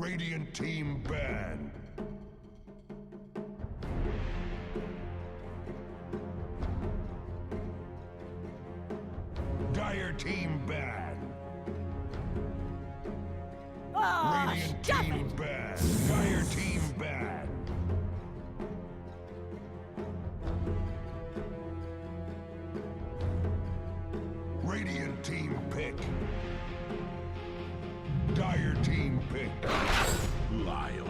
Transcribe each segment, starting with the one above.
Radiant team ban. Dire team ban. Oh, Radiant stop team it! ban. Dire team ban. Radiant team pick. Dire team pick. Lion.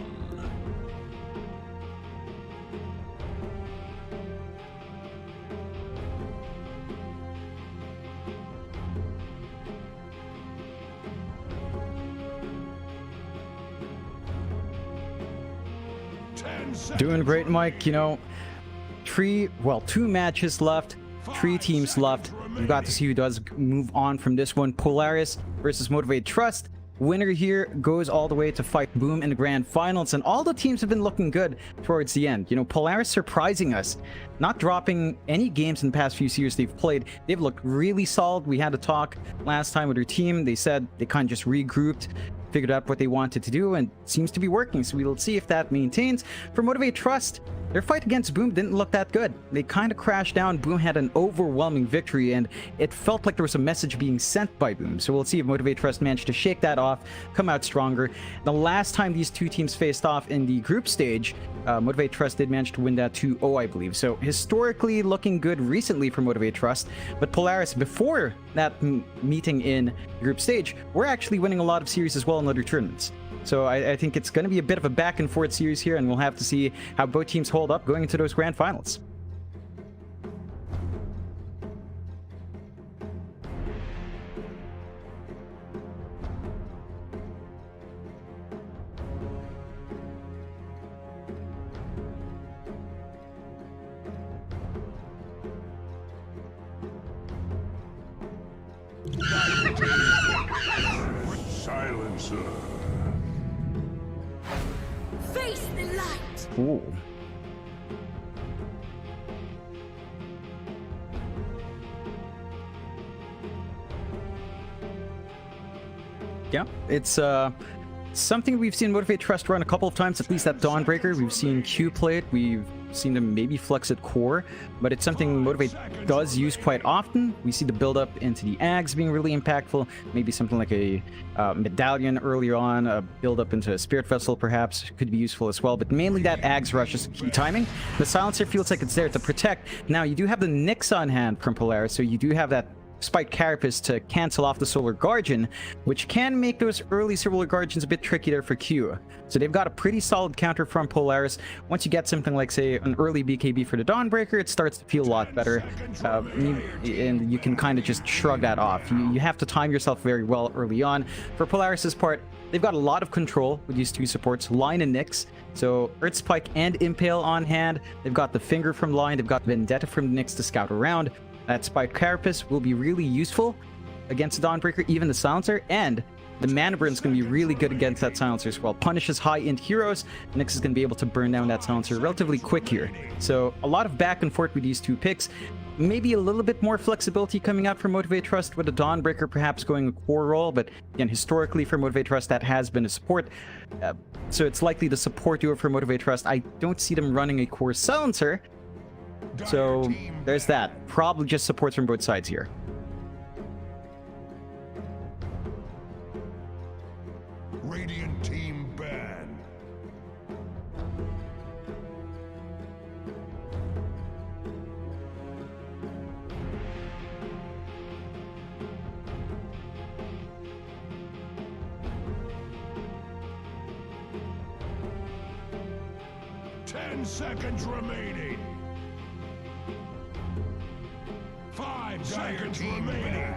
Doing great, Mike. You know, two matches left, 3 teams left. We've got to see who does move on from this one. Polaris versus Motivate Trust. Winner here goes all the way to fight Boom in the grand finals, and all the teams have been looking good towards the end. You know, Polaris surprising us, not dropping any games in the past few series they've played. They've looked really solid. We had a talk last time with their team. They said they kind of just regrouped, figured out what they wanted to do, and it seems to be working. So we'll see if that maintains. For Motivate Trust, their fight against Boom didn't look that good. They kind of crashed down. Boom had an overwhelming victory, and it felt like there was a message being sent by Boom. So we'll see if Motivate Trust managed to shake that off, come out stronger. The last time these two teams faced off in the group stage, Motivate Trust did manage to win that 2-0, I believe. So historically looking good recently for Motivate Trust. But Polaris, before that meeting in group stage, we're actually winning a lot of series as well in other tournaments. So I think it's going to be a bit of a back and forth series here, and we'll have to see how both teams hold up going into those grand finals. Silencer. Face the light! Ooh. Yeah, it's something we've seen Motivate Trust run a couple of times, at least at Dawnbreaker. We've seen Q play it, we've seen them maybe flex at core, but it's something Motivate does use quite often. We see the build up into the Ags being really impactful, maybe something like a medallion earlier on, a build up into a Spirit Vessel perhaps could be useful as well, but mainly that Ags rush is key timing. The Silencer feels like it's there to protect. Now you do have the Nyx on hand from Polaris, so you do have that Spike Carapace to cancel off the Solar Guardian, which can make those early Solar Guardians a bit tricky there for Q. So they've got a pretty solid counter from Polaris. Once you get something like, say, an early BKB for the Dawnbreaker, it starts to feel a lot better, and you can kind of just shrug that off. You have to time yourself very well early on. For Polaris's part, they've got a lot of control with these two supports, Line and Nyx. So Earth Spike and Impale on hand. They've got the Finger from Line, they've got Vendetta from Nyx to scout around. That Spike Carapace will be really useful against the Dawnbreaker, even the Silencer, and the Mana Burn is going to be really good against that Silencer as well. Punishes high-end heroes. Nyx is going to be able to burn down that Silencer relatively quick here. So a lot of back and forth with these two picks. Maybe a little bit more flexibility coming out from Motivate Trust with the Dawnbreaker perhaps going a core role, but again, historically for Motivate Trust, that has been a support. So it's likely the support duo for Motivate Trust. I don't see them running a core Silencer. So there's that. Probably just supports from both sides here. Radiant team ban. Ten seconds remaining. 5 seconds remaining.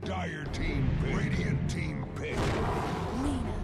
Dire team pick. Radiant team pick. Lena.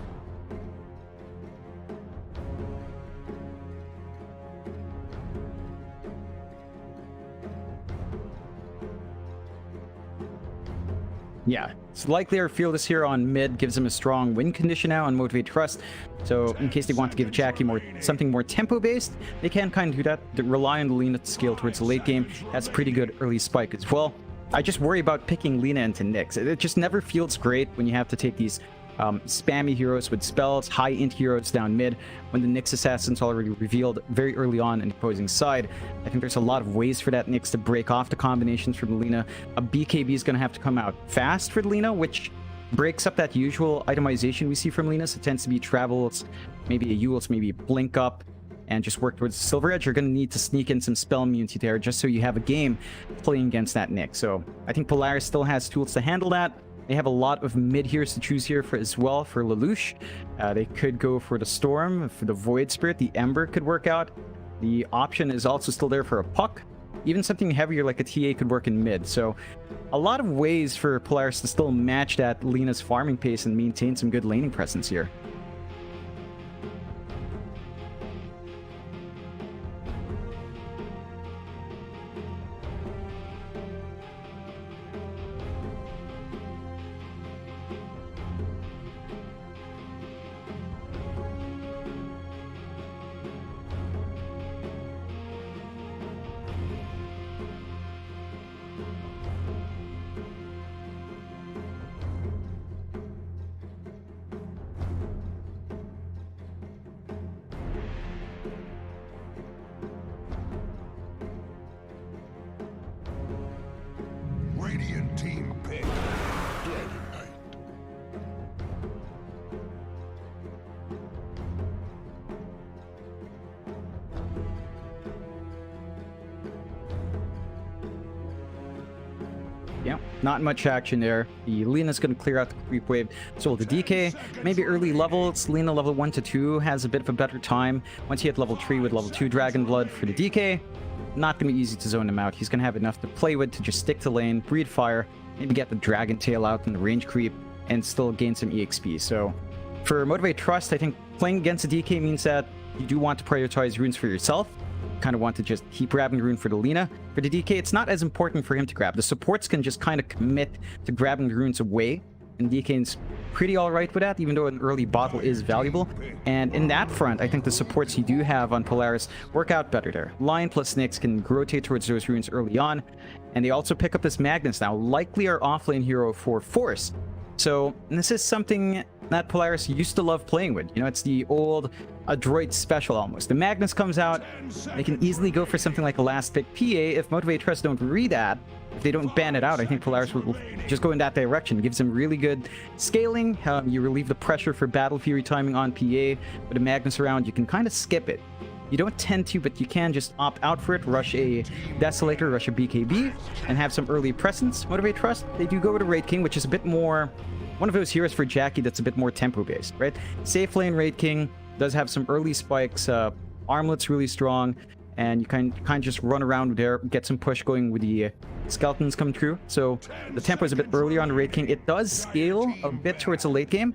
Yeah, it's likelier Fieldless here on mid gives him a strong win condition now on Motivate Trust. So in case they want to give Jackie something more tempo-based, they can kind of do that. They rely on the Lina to scale towards the late game. That's pretty good early spike as well. I just worry about picking Lina into Nyx. It just never feels great when you have to take these spammy heroes with spells, high int heroes down mid, when the Nyx assassin's already revealed very early on in the opposing side. I think there's a lot of ways for that Nyx to break off the combinations from Lina. A BKB is going to have to come out fast for Lina, which breaks up that usual itemization we see from Lina. So it tends to be travels, maybe a Eul's, maybe blink up, and just work towards the Silver Edge. You're going to need to sneak in some spell immunity there just so you have a game playing against that Nyx. So I think Polaris still has tools to handle that. They have a lot of mid heroes to choose here for as well for Lelouch. They could go for the Storm, for the Void Spirit. The Ember could work out. The option is also still there for a Puck. Even something heavier like a TA could work in mid. So a lot of ways for Polaris to still match that Lina's farming pace and maintain some good laning presence here. Radiant team pick. Dragon Knight. Yeah, not much action there. The Lina's going to clear out the creep wave. So the DK, maybe early levels. Lina level 1 to 2 has a bit of a better time. Once you hit level 3 with level 2 Dragon Blood for the DK, not going to be easy to zone him out. He's going to have enough to play with to just stick to lane, breathe fire, maybe get the Dragon Tail out in the range creep, and still gain some EXP. So for Motivate Trust, I think playing against a DK means that you do want to prioritize runes for yourself. Kind of want to just keep grabbing rune for the Lina. For the DK, it's not as important for him to grab. The supports can just kind of commit to grabbing the runes away, and DK's pretty alright with that, even though an early bottle is valuable. And in that front, I think the supports you do have on Polaris work out better there. Lion plus Nyx can rotate towards those runes early on, and they also pick up this Magnus now, likely our offlane hero for Force. So this is something that Polaris used to love playing with. You know, it's the old adroit special almost. The Magnus comes out, they can easily go for something like a last pick PA. If Motivate Trust don't read that, if they don't ban it out, I think Polaris will just go in that direction. It gives them really good scaling. You relieve the pressure for Battle Fury timing on PA. With a Magnus around, you can kind of skip it. You don't tend to, but you can just opt out for it, rush a Desolator, rush a BKB, and have some early presence. Motivate Trust, they do go with a Raid King, which is a bit more... one of those heroes for Jackie that's a bit more tempo-based, right? Safe lane Raid King does have some early spikes. Armlet's really strong, and you kind of just run around there, get some push going with the skeletons come through. So the tempo is a bit earlier on the Raid King. It does scale a bit towards the late game,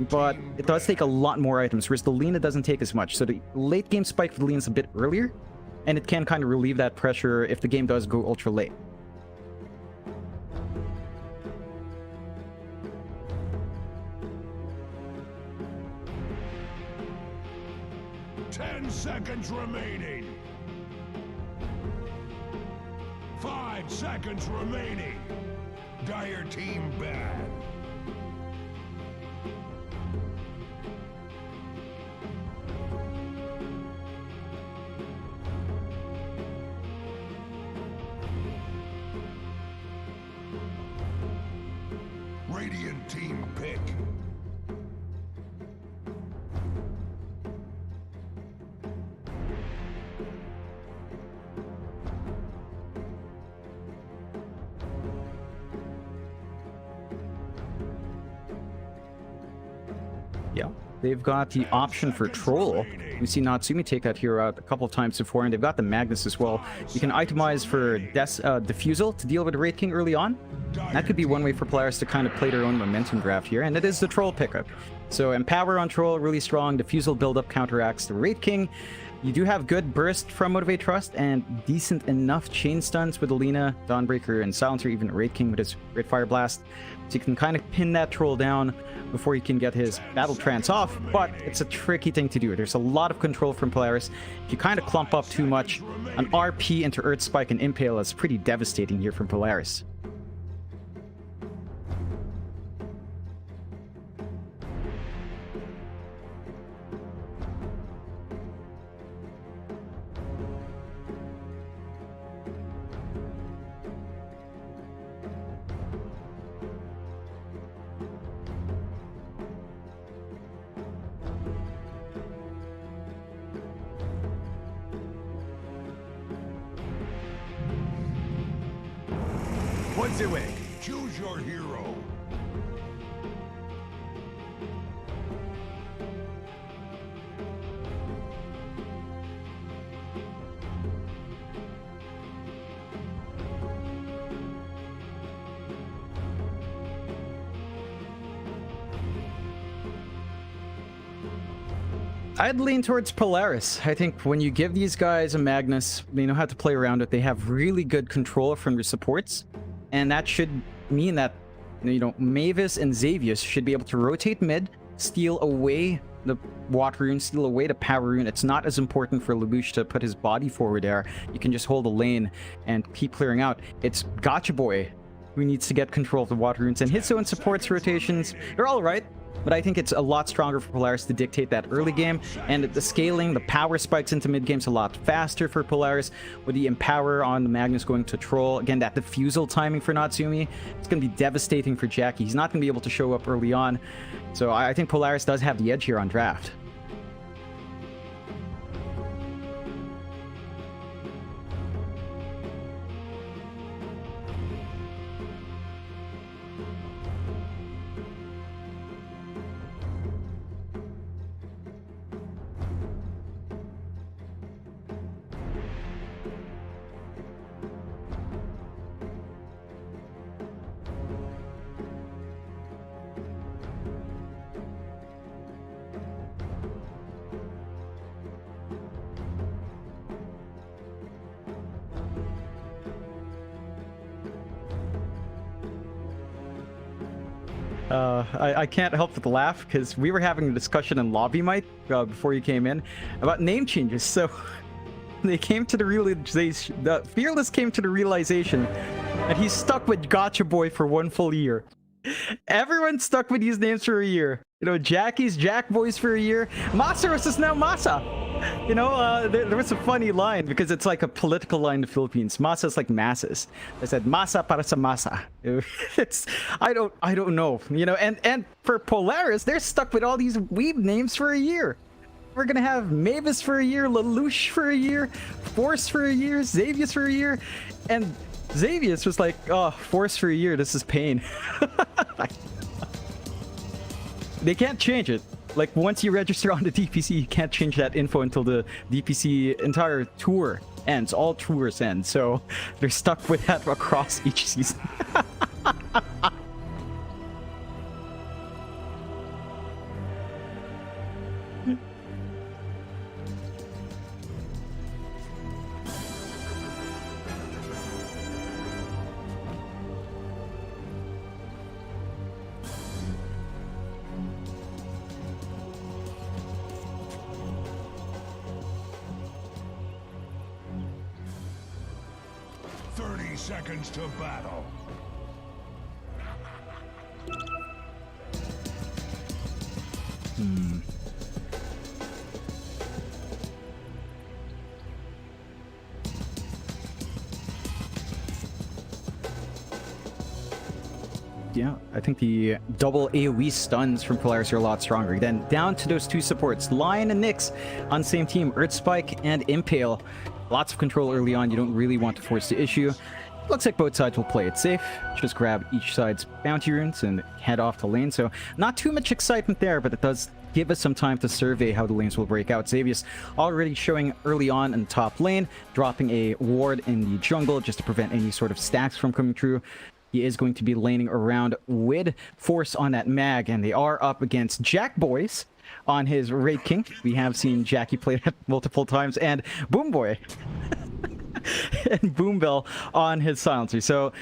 but it does take a lot more items, whereas the Lina doesn't take as much. So the late game spike for the Lina is a bit earlier, and it can kind of relieve that pressure if the game does go ultra late. Seconds remaining. 5 seconds remaining. Dire team bad. Radiant team pick. Yeah, they've got the option for Troll. We see Natsumi take that hero out a couple of times before, and they've got the Magnus as well. You can itemize for Diffusal to deal with the Raid King early on. That could be one way for players to kind of play their own momentum draft here, and it is the Troll pickup. So Empower on Troll, really strong. Diffusal build-up counteracts the Raid King. You do have good burst from Motivate Trust and decent enough chain stuns with Alina, Dawnbreaker, and Silencer, even Raid King with his Red Fire Blast. So you can kind of pin that troll down before you can get his Battle Trance off, but it's a tricky thing to do. There's a lot of control from Polaris. If you kind of clump up too much, an RP into Earth Spike and Impale is pretty devastating here from Polaris. What's the way? Choose your hero. I'd lean towards Polaris. I think when you give these guys a Magnus, they know how to play around it. They have really good control from their supports. And that should mean that, you know, Mavis and Xavius should be able to rotate mid, steal away the Watt Rune, steal away the Power Rune. It's not as important for Lelouch to put his body forward there. You can just hold a lane and keep clearing out. It's Gotcha Boy who needs to get control of the Watt Runes, and his own supports rotations, they're all right. But I think it's a lot stronger for Polaris to dictate that early game, and the scaling, the power spikes into mid game's a lot faster for Polaris, with the Empower on the Magnus going to Troll. Again, that defusal timing for Natsumi, it's going to be devastating for Jackie. He's not going to be able to show up early on, so I think Polaris does have the edge here on draft. I can't help but laugh because we were having a discussion in Lobby Mike before you came in about name changes. So they came to the realization, Fearless came to the realization that he's stuck with Gotcha Boy for 1 full year. Everyone's stuck with these names for a year. You know, Jackie's Jack Boys for a year. Masaros is now Masa. You know, there was a funny line because it's like a political line in the Philippines. Masa is like masses. I said Masa para sa masa. It's I don't know. You know, and for Polaris, they're stuck with all these weeb names for a year. We're gonna have Mavis for a year, Lelouch for a year, Force for a year, Xavius for a year, and Xavius was like, oh, Force for a year. This is pain. They can't change it. Like, once you register on the DPC, you can't change that info until the DPC entire tour ends. All tours end. So they're stuck with that across each season. 30 seconds to battle. Yeah, I think the double AoE stuns from Polaris are a lot stronger. Then down to those two supports, Lion and Nyx on the same team, Earth Spike and Impale. Lots of control early on. You don't really want to force the issue. Looks like both sides will play it safe. Just grab each side's bounty runes and head off the lane. So not too much excitement there, but it does give us some time to survey how the lanes will break out. Xavius already showing early on in the top lane, dropping a ward in the jungle just to prevent any sort of stacks from coming through. He is going to be laning around with Force on that mag, and they are up against Jack Boys. on his Raid King. We have seen Jackie play that multiple times, and Boomboy and Boombell on his Silencer. So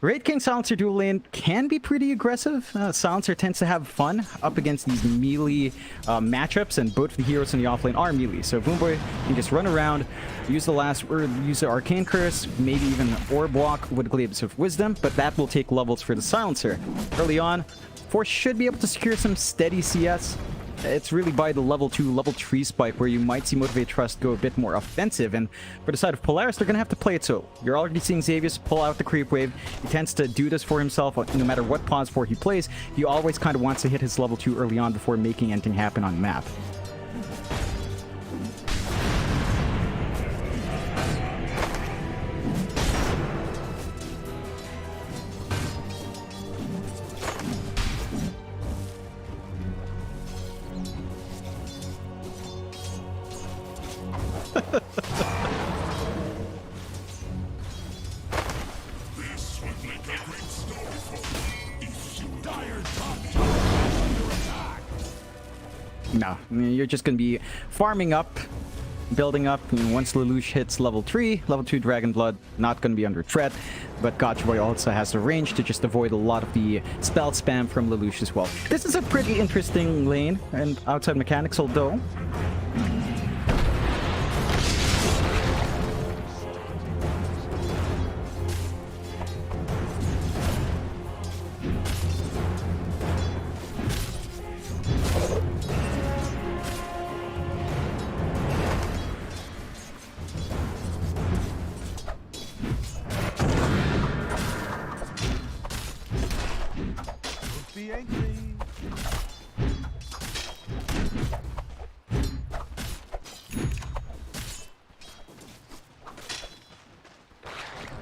Raid King Silencer dual lane can be pretty aggressive. Silencer tends to have fun up against these melee matchups, and both the heroes in the offlane are melee. So Boomboy can just run around, use the Arcane Curse, maybe even Orb Walk with Glaives of Wisdom, but that will take levels for the Silencer. Early on, Force should be able to secure some steady CS. It's really by the level 2, level 3 spike where you might see Motivate Trust go a bit more offensive, and for the side of Polaris, they're going to have to play it so. You're already seeing Xavius pull out the creep wave. He tends to do this for himself no matter what pause 4 he plays. He always kind of wants to hit his level 2 early on before making anything happen on the map. This would make a great story for you. Dire top under attack. No, I mean, you're just going to be farming up, building up. I mean, once Lelouch hits level 3, level 2 Dragon Blood, not going to be under threat. But Gotcha Boy also has the range to just avoid a lot of the spell spam from Lelouch as well. This is a pretty interesting lane, and outside mechanics, although Be angry.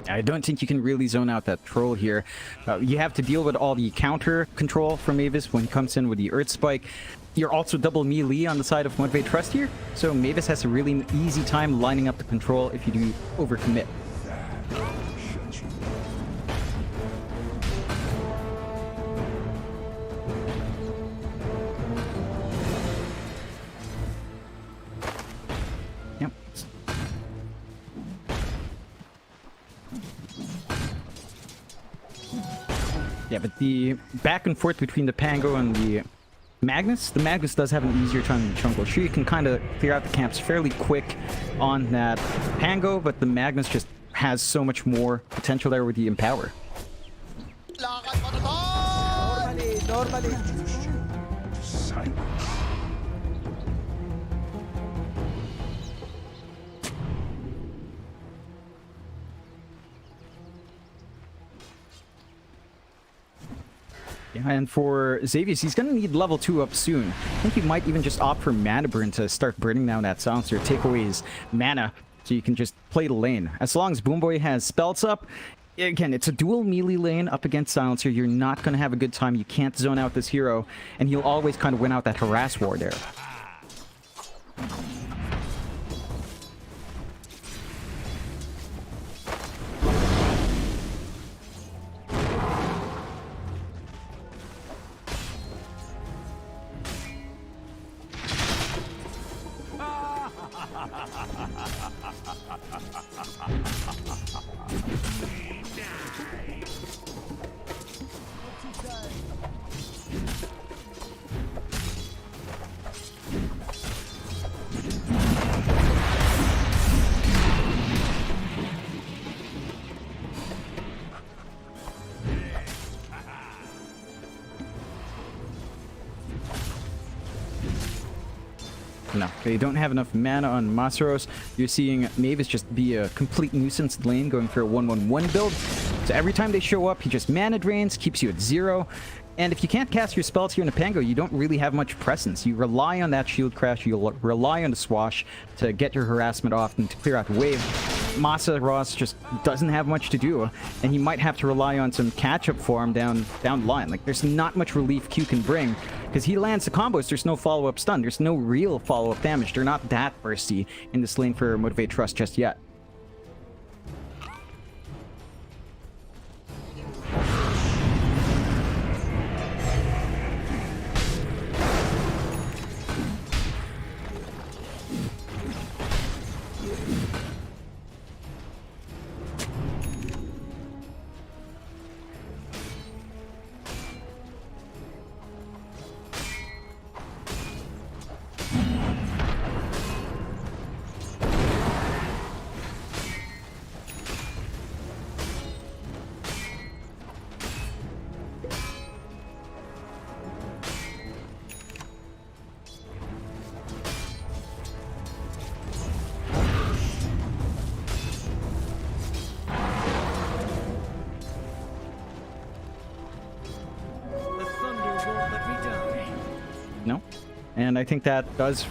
I don't think you can really zone out that troll here. You have to deal with all the counter control from Mavis when he comes in with the Earth Spike. You're also double melee on the side of Motivate Trust here, so Mavis has a really easy time lining up the control if you do overcommit. Yep. Yeah, but the back and forth between the Pango and the Magnus does have an easier time in the jungle. Sure, you can kind of clear out the camps fairly quick on that Pango, but the Magnus just has so much more potential there with the Empower. Normally. Silence. Yeah, and for Xavius, he's going to need level 2 up soon. I think he might even just opt for Mana Burn to start burning down that Silencer, take away his mana, so you can just play the lane. As long as Boomboy has spells up, again, it's a dual melee lane up against Silencer. You're not going to have a good time. You can't zone out this hero, and he'll always kind of win out that harass war there. No, they don't have enough mana on Masaros. You're seeing Mavis just be a complete nuisance lane going for a 1-1-1 build. So every time they show up, he just mana drains, keeps you at 0. And if you can't cast your spells here in a Pango, you don't really have much presence. You rely on that shield crash, you rely on the swash to get your harassment off and to clear out the wave. Masa Ross just doesn't have much to do, and he might have to rely on some catch-up farm down the line. Like, there's not much relief Q can bring, because he lands the combos, there's no follow-up stun, there's no real follow-up damage. They're not that bursty in this lane for Motivate Trust just yet. No. And I think that does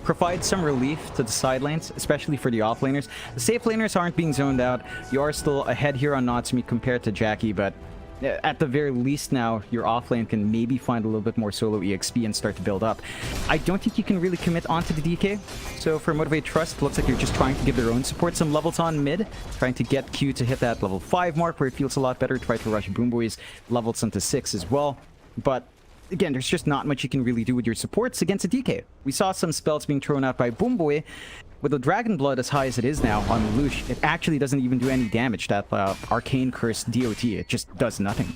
provide some relief to the side lanes, especially for the off laners. The safe laners aren't being zoned out. You are still ahead here on Natsumi compared to Jackie, but at the very least now, your off lane can maybe find a little bit more solo EXP and start to build up. I don't think you can really commit onto the DK. So for Motivate Trust, looks like you're just trying to give their own support some levels on mid, trying to get Q to hit that level 5 mark where it feels a lot better, try to rush Boom Boys levels into 6 as well. But again, there's just not much you can really do with your supports against a DK. We saw some spells being thrown out by Boom Boy. With the Dragon Blood as high as it is now on Lelouch, it actually doesn't even do any damage. That Arcane Curse DOT, it just does nothing.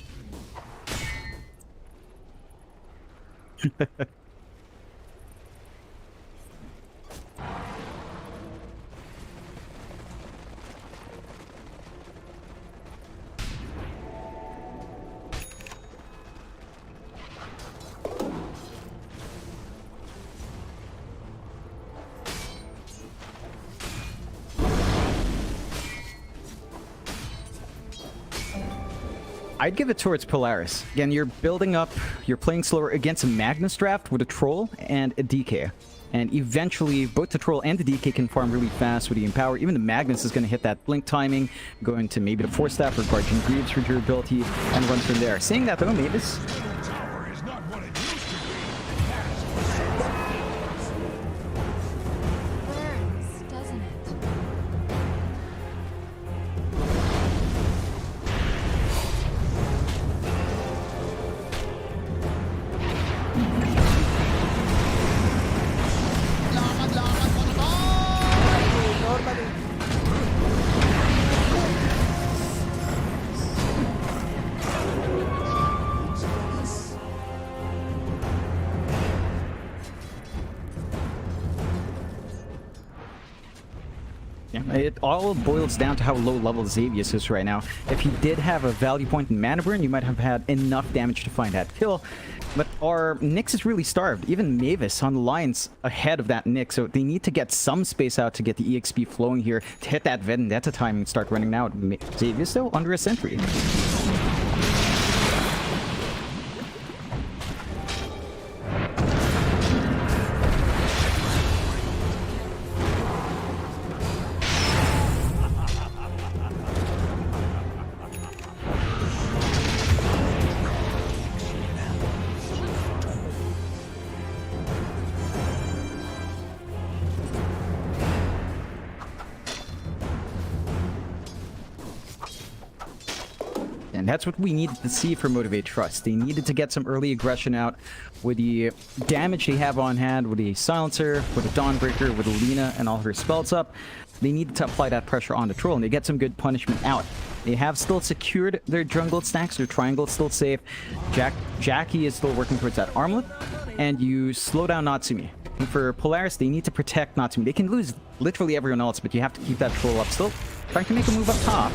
I'd give it towards Polaris. Again, you're building up, you're playing slower against a Magnus draft with a Troll and a DK. And eventually, both the Troll and the DK can farm really fast with the Empower. Even the Magnus is going to hit that Blink timing, going to maybe the Force Staff or Guardian Greaves for durability, and run from there. Saying that though, Mavis... It all boils down to how low level Xavius is right now. If he did have a value point in Mana Burn, you might have had enough damage to find that kill. But our Nyx is really starved. Even Mavis on the lines ahead of that Nyx, so they need to get some space out to get the EXP flowing here to hit that Vendetta time and start running out. Xavius though, under a sentry. And that's what we needed to see for Motivate Trust. They needed to get some early aggression out with the damage they have on hand, with the Silencer, with the Dawnbreaker, with Alina and all her spells up. They needed to apply that pressure on the Troll, and they get some good punishment out. They have still secured their jungle stacks, their triangle is still safe. Jackie is still working towards that armlet, and you slow down Natsumi. And for Polaris, they need to protect Natsumi. They can lose literally everyone else, but you have to keep that Troll up still. Trying to make a move up top.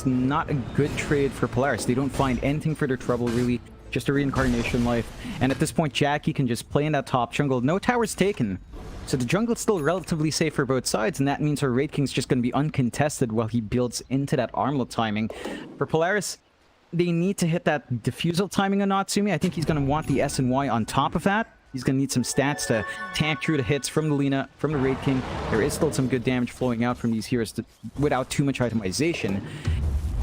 Not a good trade for Polaris. They don't find anything for their trouble, really. Just a reincarnation life. And at this point, Jackie can just play in that top jungle. No towers taken. So the jungle's still relatively safe for both sides, and that means our Raid King's just going to be uncontested while he builds into that armlet timing. For Polaris, they need to hit that diffusal timing on Natsumi. I think he's going to want the S and Y on top of that. He's going to need some stats to tank through the hits from the Lina, from the Raid King. There is still some good damage flowing out from these heroes without too much itemization.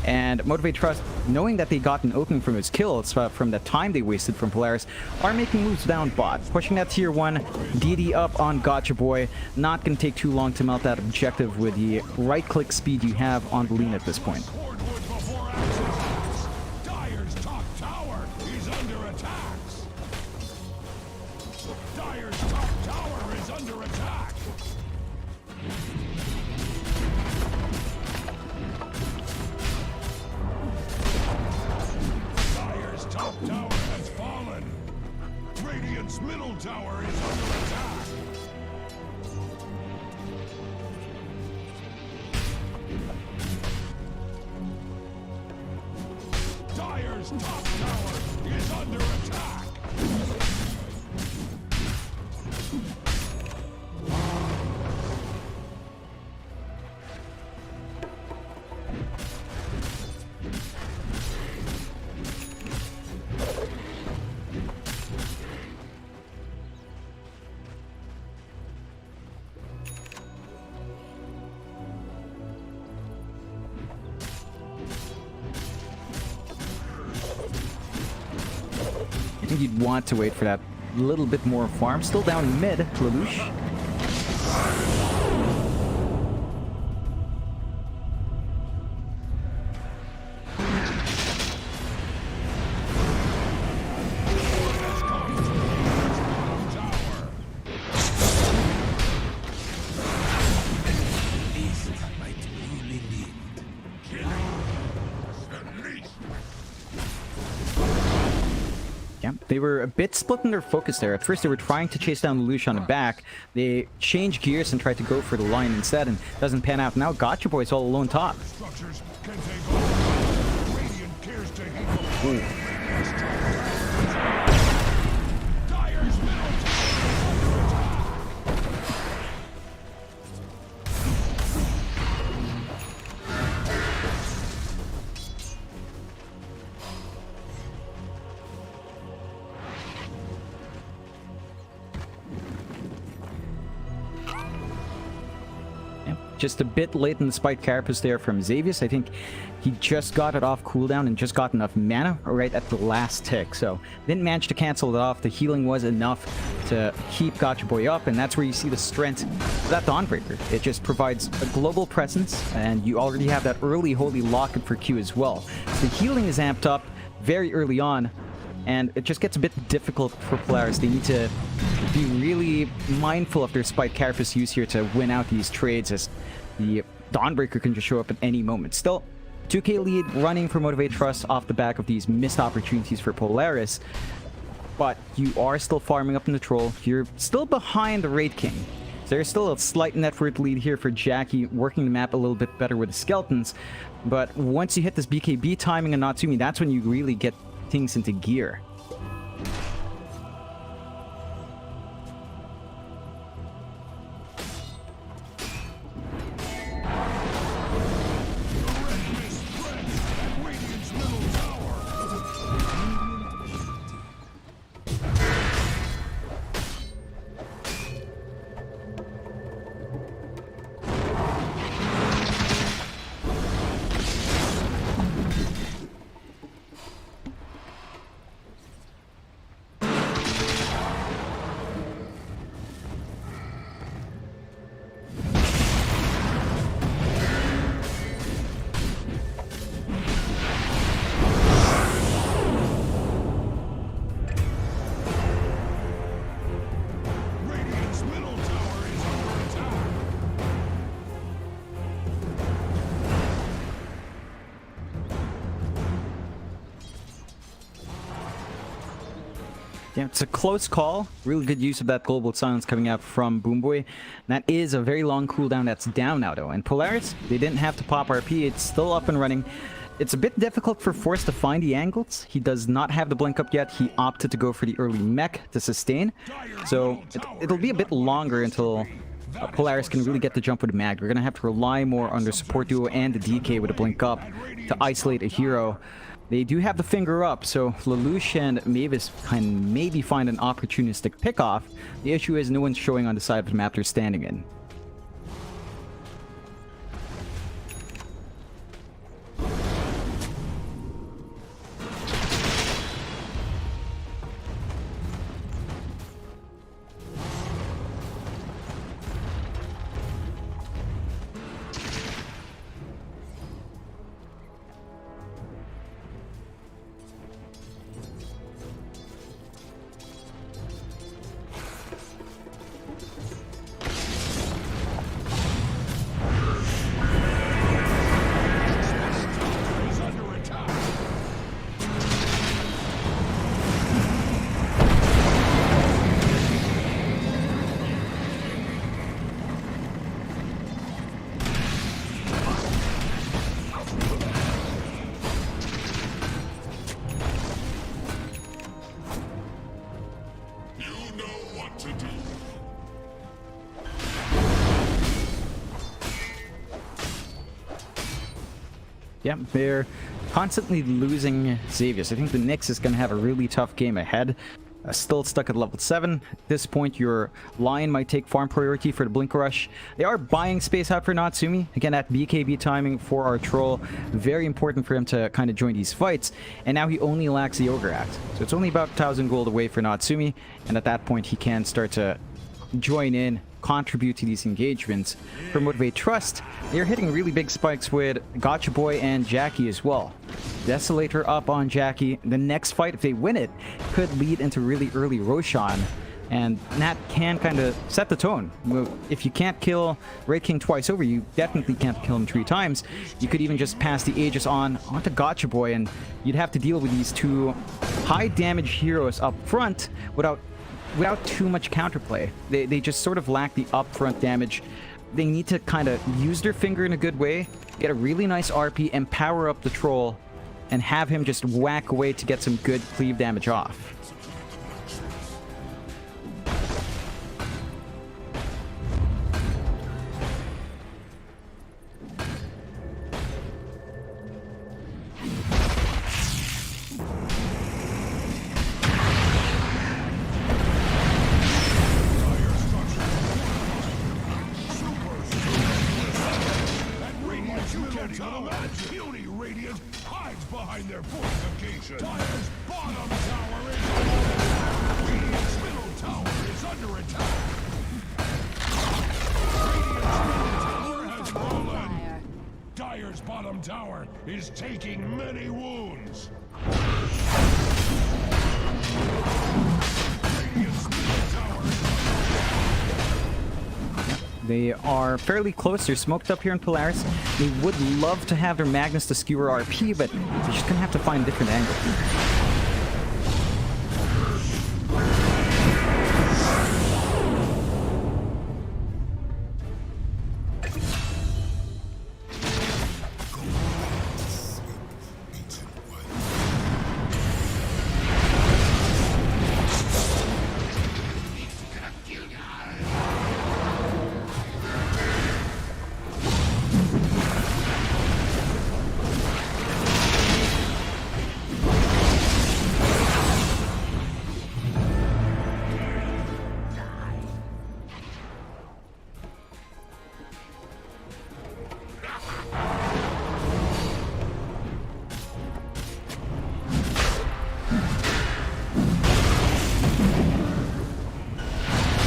And Motivate Trust, knowing that they got an opening from his kills from the time they wasted from Polaris, are making moves down bot. Pushing that tier 1, DD up on Gotcha Boy. Not going to take too long to melt that objective with the right-click speed you have on the Lina at this point. Dire's top tower is under attack. Dire's top tower is under attack. Dire's top tower is under attack. I think you'd want to wait for that little bit more farm. Still down mid, Lelouch. Yeah, they were a bit split in their focus there. At first, they were trying to chase down Lelouch on the back. They changed gears and tried to go for the line instead, and doesn't pan out. Now, Gotcha Boy's all alone top. Structures can take over. Radiant cares to heal. Dire's middle tower is under attack. Yeah, just a bit late in the Spike Carapace there from Xavius. I think he just got it off cooldown and just got enough mana right at the last tick. So didn't manage to cancel it off. The healing was enough to keep Gotcha Boy up, and that's where you see the strength of that Dawnbreaker. It just provides a global presence, and you already have that early holy locket for Q as well. So the healing is amped up very early on, and it just gets a bit difficult for Polaris. They need to be really mindful of their Spike Carapace use here to win out these trades, as the Dawnbreaker can just show up at any moment. Still, 2k lead running for Motivate Trust off the back of these missed opportunities for Polaris, but you are still farming up in the troll. You're still behind the Raid King. So there's still a slight net worth lead here for Jackie, working the map a little bit better with the skeletons, but once you hit this BKB timing and Natsumi, that's when you really get things into gear. Yeah, it's a close call. Really good use of that global silence coming out from Boomboy. That is a very long cooldown that's down now, though. And Polaris, they didn't have to pop RP. It's still up and running. It's a bit difficult for Force to find the angles. He does not have the blink up yet. He opted to go for the early mech to sustain. So it'll be a bit longer until Polaris can really get the jump with the mag. We're going to have to rely more on their support duo and the DK with a blink up to isolate a hero. They do have the finger up, so Lelouch and Mavis can maybe find an opportunistic pick-off. The issue is no one's showing on the side of the map they're standing in. Yeah, they're constantly losing Xavius. I think the Nyx is going to have a really tough game ahead. Still stuck at level 7. At this point, your Lion might take farm priority for the Blink Rush. They are buying space out for Natsumi. Again, that BKB timing for our Troll. Very important for him to kind of join these fights. And now he only lacks the Ogre Act. So it's only about 1,000 gold away for Natsumi. And at that point, he can start to join in, contribute to these engagements. For Motivate Trust, they're hitting really big spikes with Gotcha Boy and Jackie as well. Desolator up on Jackie. The next fight, if they win it, could lead into really early Roshan. And that can kind of set the tone. If you can't kill Raid King twice over, you definitely can't kill him 3 times. You could even just pass the Aegis onto Gotcha Boy, and you'd have to deal with these 2 high damage heroes up front without too much counterplay. They just sort of lack the upfront damage. They need to kind of use their finger in a good way, get a really nice RP, and power up the Troll, and have him just whack away to get some good cleave damage off. Puny Radiant hides behind their fortification. Dire's bottom tower is Radiant's middle tower is under attack. Radiant's middle tower has fallen. Dire's bottom tower is taking many wounds. Radiant's middle tower is They are fairly close. They're smoked up here in Polaris. They would love to have their Magnus to skewer RP, but they're just going to have to find a different angle.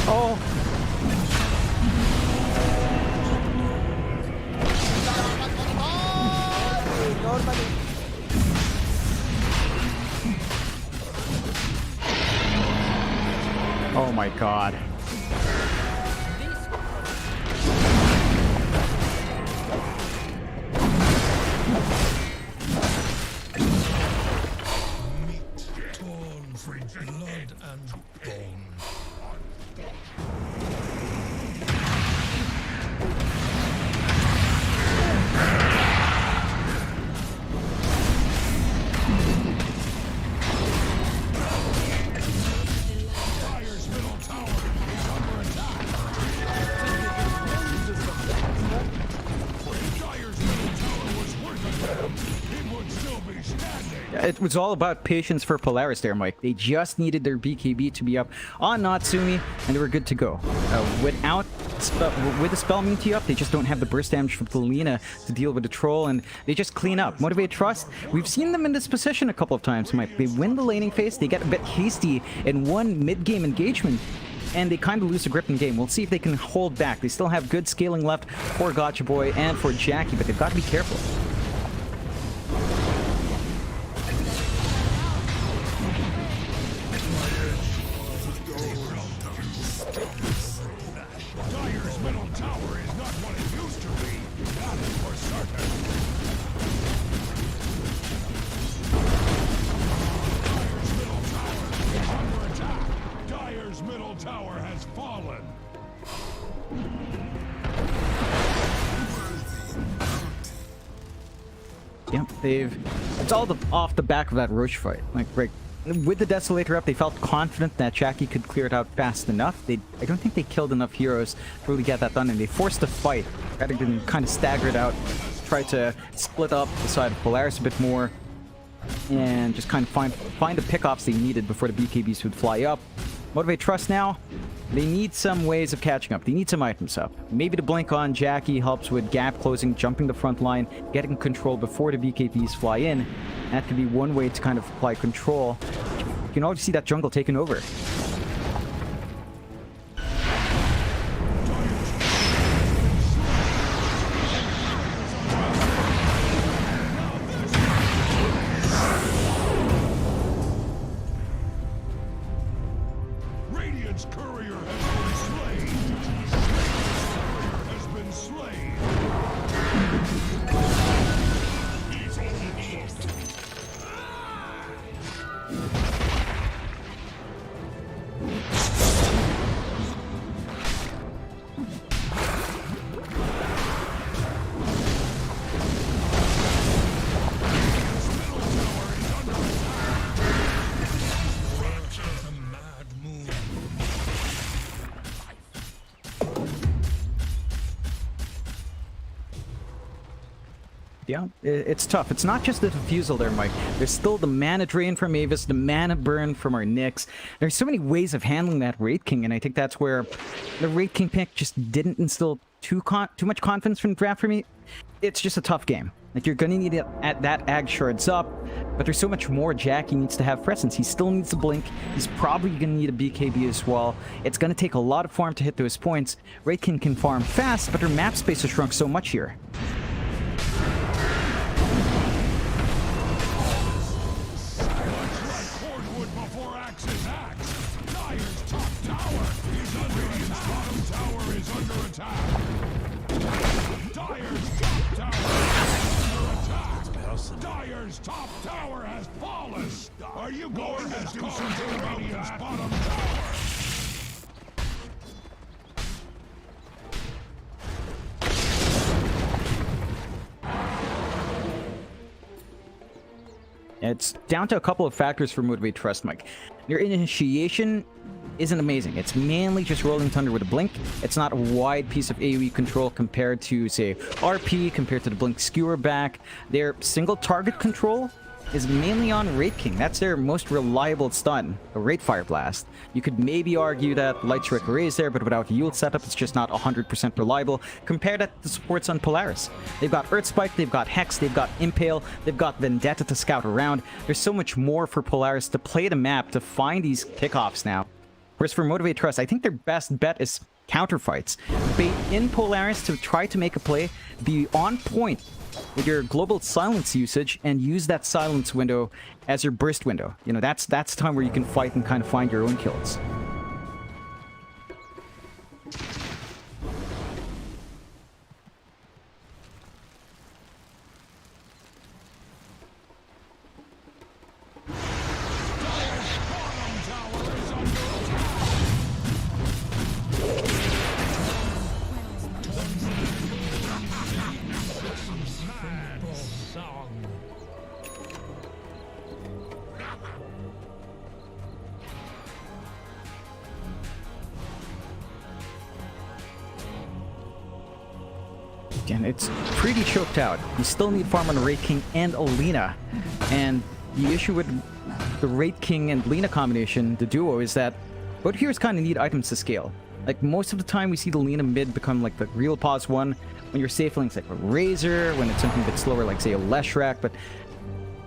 Oh! Normally. Oh my god. meat torn from blood and bone. Dire's middle tower is under attack. If Dire's middle tower was worth a damn, it would still be standing. It was all about patience for Polaris there, Mike. They just needed their BKB to be up on Natsumi, and they were good to go. With the spell immunity up, they just don't have the burst damage from Polina to deal with the Troll, and they just clean up. Motivate Trust, we've seen them in this position a couple of times, Mike. They win the laning phase, they get a bit hasty in one mid-game engagement, and they kind of lose the grip in game. We'll see if they can hold back. They still have good scaling left for Gotcha Boy and for Jackie, but they've got to be careful. Dire's middle tower is not what it used to be. That is for certain. Dire's middle tower is under attack. Dire's middle tower has fallen. Yep, it's all off the back of that Roche fight. Like, right, with the Desolator up, they felt confident that Jackie could clear it out fast enough. I don't think they killed enough heroes to really get that done, and they forced the fight rather than kind of staggered out try to split up the side of Polaris a bit more and just kind of find the pickoffs they needed before the BKBs would fly up. Motivate Trust now, they need some ways of catching up. They need some items up. Maybe the blink on Jackie helps with gap closing, jumping the front line, getting control before the BKBs fly in. That could be one way to kind of apply control. You can already see that jungle taken over. Radiant's courier has been slain. He's almost. Yeah, it's tough. It's not just the defusal there, Mike. There's still the mana drain from Avis, the mana burn from our Nyx. There's so many ways of handling that Wraith King, and I think that's where the Wraith King pick just didn't instill too much confidence from the draft for me. It's just a tough game. Like, you're gonna need it at that Ag Shards up, but there's so much more Jackie needs to have presence. He still needs to blink. He's probably gonna need a BKB as well. It's gonna take a lot of farm to hit those points. Wraith King can farm fast, but her map space has shrunk so much here. Dire's top tower has fallen! Are you going to do something about Radiant's bottom tower? It's down to a couple of factors for Motivate Trust, Mike. Your initiation isn't amazing. It's mainly just Rolling Thunder with a blink. It's not a wide piece of AoE control compared to, say, RP, compared to the blink skewer back. Their single target control is mainly on Wraith King. That's their most reliable stun, a Wraith Fire Blast. You could maybe argue that Light Strike Array is there, but without Yield setup, it's just not 100% reliable. Compare that to supports on Polaris. They've got Earth Spike, they've got Hex, they've got Impale, they've got Vendetta to scout around. There's so much more for Polaris to play the map to find these pickoffs now. Whereas for Motivate Trust, I think their best bet is counterfights. Bait in Polaris to try to make a play, be on point with your global silence usage, and use that silence window as your burst window. You know, that's the time where you can fight and kind of find your own kills. And it's pretty choked out. You still need farm on Wraith King and Alina. And the issue with the Wraith King and Lina combination, the duo, is that both heroes kind of need items to scale. Like, most of the time we see the Lina mid become like the real pause one when you're safe links like a Razor, when it's something a bit slower like, say, a Leshrac, but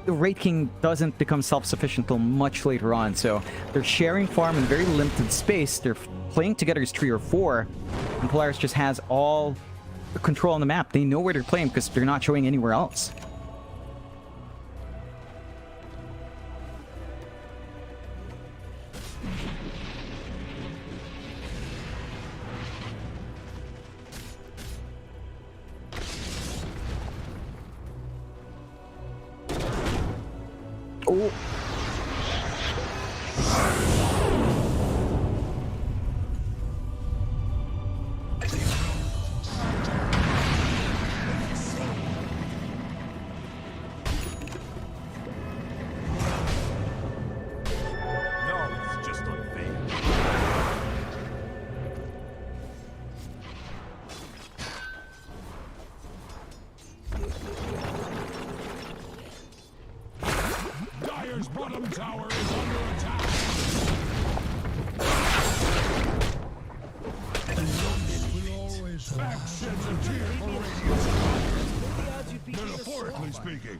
the Wraith King doesn't become self-sufficient until much later on, so they're sharing farm in very limited space. They're playing together as 3 or 4, and Polaris just has all the control on the map. They know where they're playing because they're not showing anywhere else. Oh. bottom tower is under attack. Will always back sheds a tear for Radiant's. Metaphorically speaking,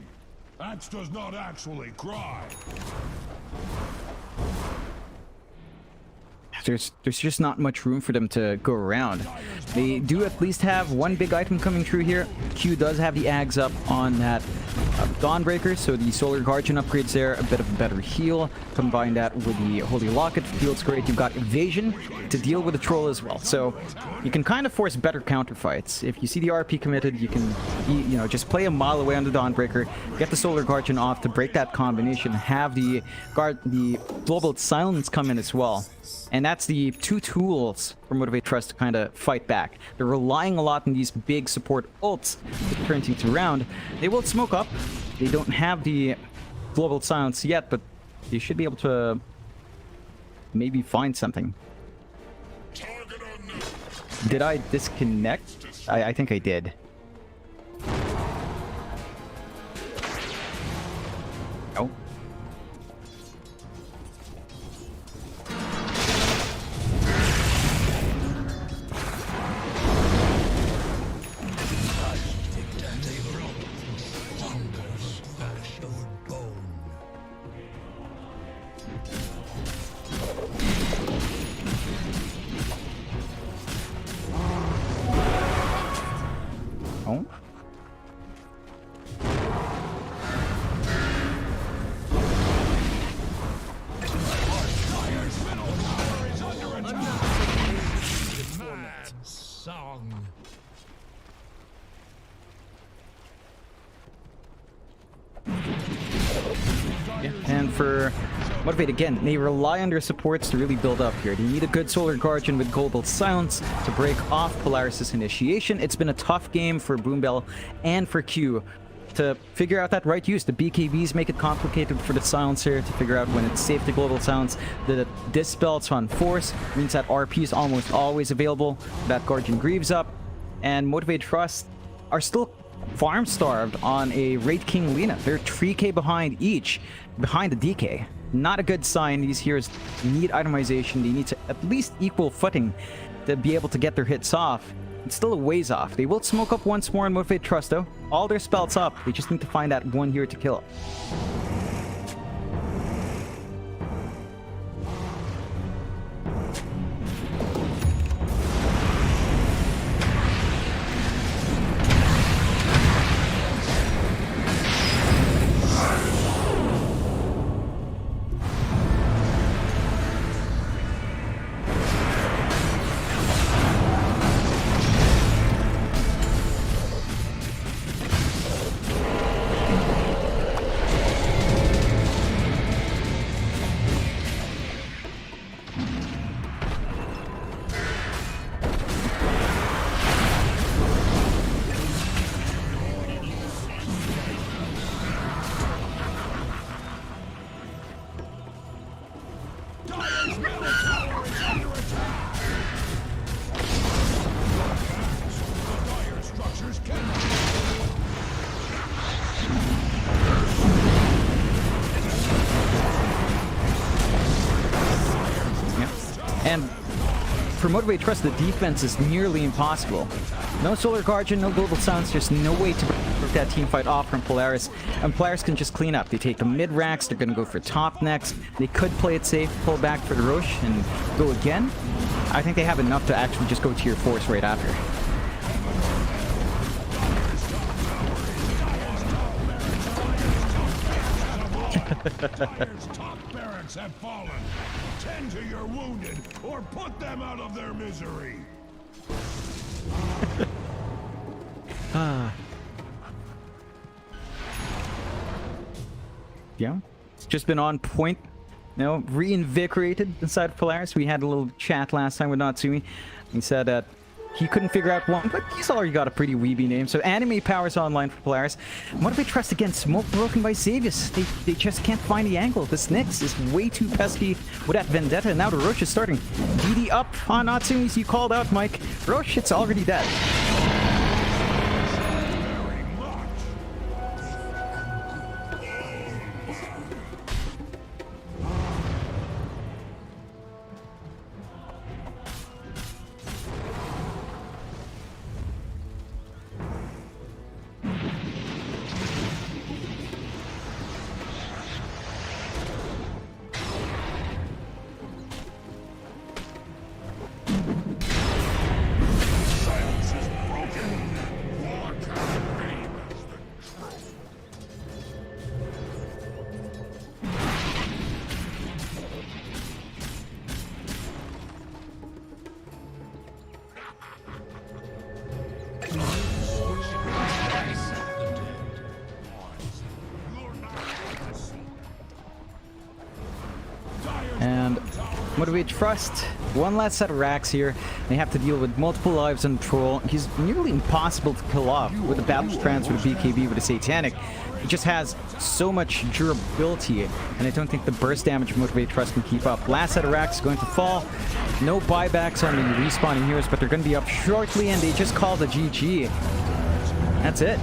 Axe does not actually cry. There's just not much room for them to go around. They do at least have one big item coming through here. Q does have the Ags up on that Dawnbreaker, so the Solar Guardian upgrades there, a bit of a better heal. Combine that with the Holy Locket, feels great. You've got Evasion to deal with the Troll as well, so you can kind of force better counterfights. If you see the RP committed, you can, you know, just play a mile away on the Dawnbreaker, get the Solar Guardian off to break that combination, have the Global Silence come in as well. And that's the two tools for Motivate Trust to kind of fight back. They're relying a lot on these big support ults to turn things around. They will smoke up. They don't have the Global Silence yet, but they should be able to maybe find something. Did I disconnect? I think I did. Oh. Oh. Song. Yeah. And for Motivate, again, they rely on their supports to really build up here. They need a good Solar Guardian with Global Silence to break off Polaris' initiation. It's been a tough game for Boombell and for Q to figure out that right use. The BKBs make it complicated for the Silencer to figure out when it's safe to Global Silence. The Dispels on Force means that RP is almost always available. That Guardian Greaves up. And Motivate Trust are still farm starved on a Raid King Lina. They're 3k behind each, behind the DK. Not a good sign. These heroes need itemization. They need to at least equal footing to be able to get their hits off. It's still a ways off. They will smoke up once more and Motivate Trust though. All their spells up. They just need to find that one hero to kill. And for Motivate Trust, the defense is nearly impossible. No Solar Guardian, no Global Silence, there's no way to break that team fight off from Polaris. And Polaris can just clean up. They take the mid racks, they're gonna go for top next. They could play it safe, pull back for the Roche, and go again. I think they have enough to actually just go tier force right after. Dire's top barracks have fallen. Tend to your wounded, or put them out of their misery. Yeah, it's just been on point. You know, reinvigorated inside of Polaris. We had a little chat last time with Natsumi. He said that he couldn't figure out one, but he's already got a pretty weeby name. So anime powers online for Polaris. Motivate Trust again, smoke broken by Xavius. They just can't find the angle. This Nyx is way too pesky with that Vendetta. And now the Roche is starting. DD up on Natsumi's. You called out, Mike. Roche, it's already dead. Motivate Trust, one last set of racks here. They have to deal with multiple lives on Troll. He's nearly impossible to kill off with the Battle Transfer to BKB with a Satanic. He just has so much durability, and I don't think the burst damage of Motivate Trust can keep up. Last set of racks is going to fall. No buybacks on the respawning heroes, but they're going to be up shortly, and they just called a GG. That's it.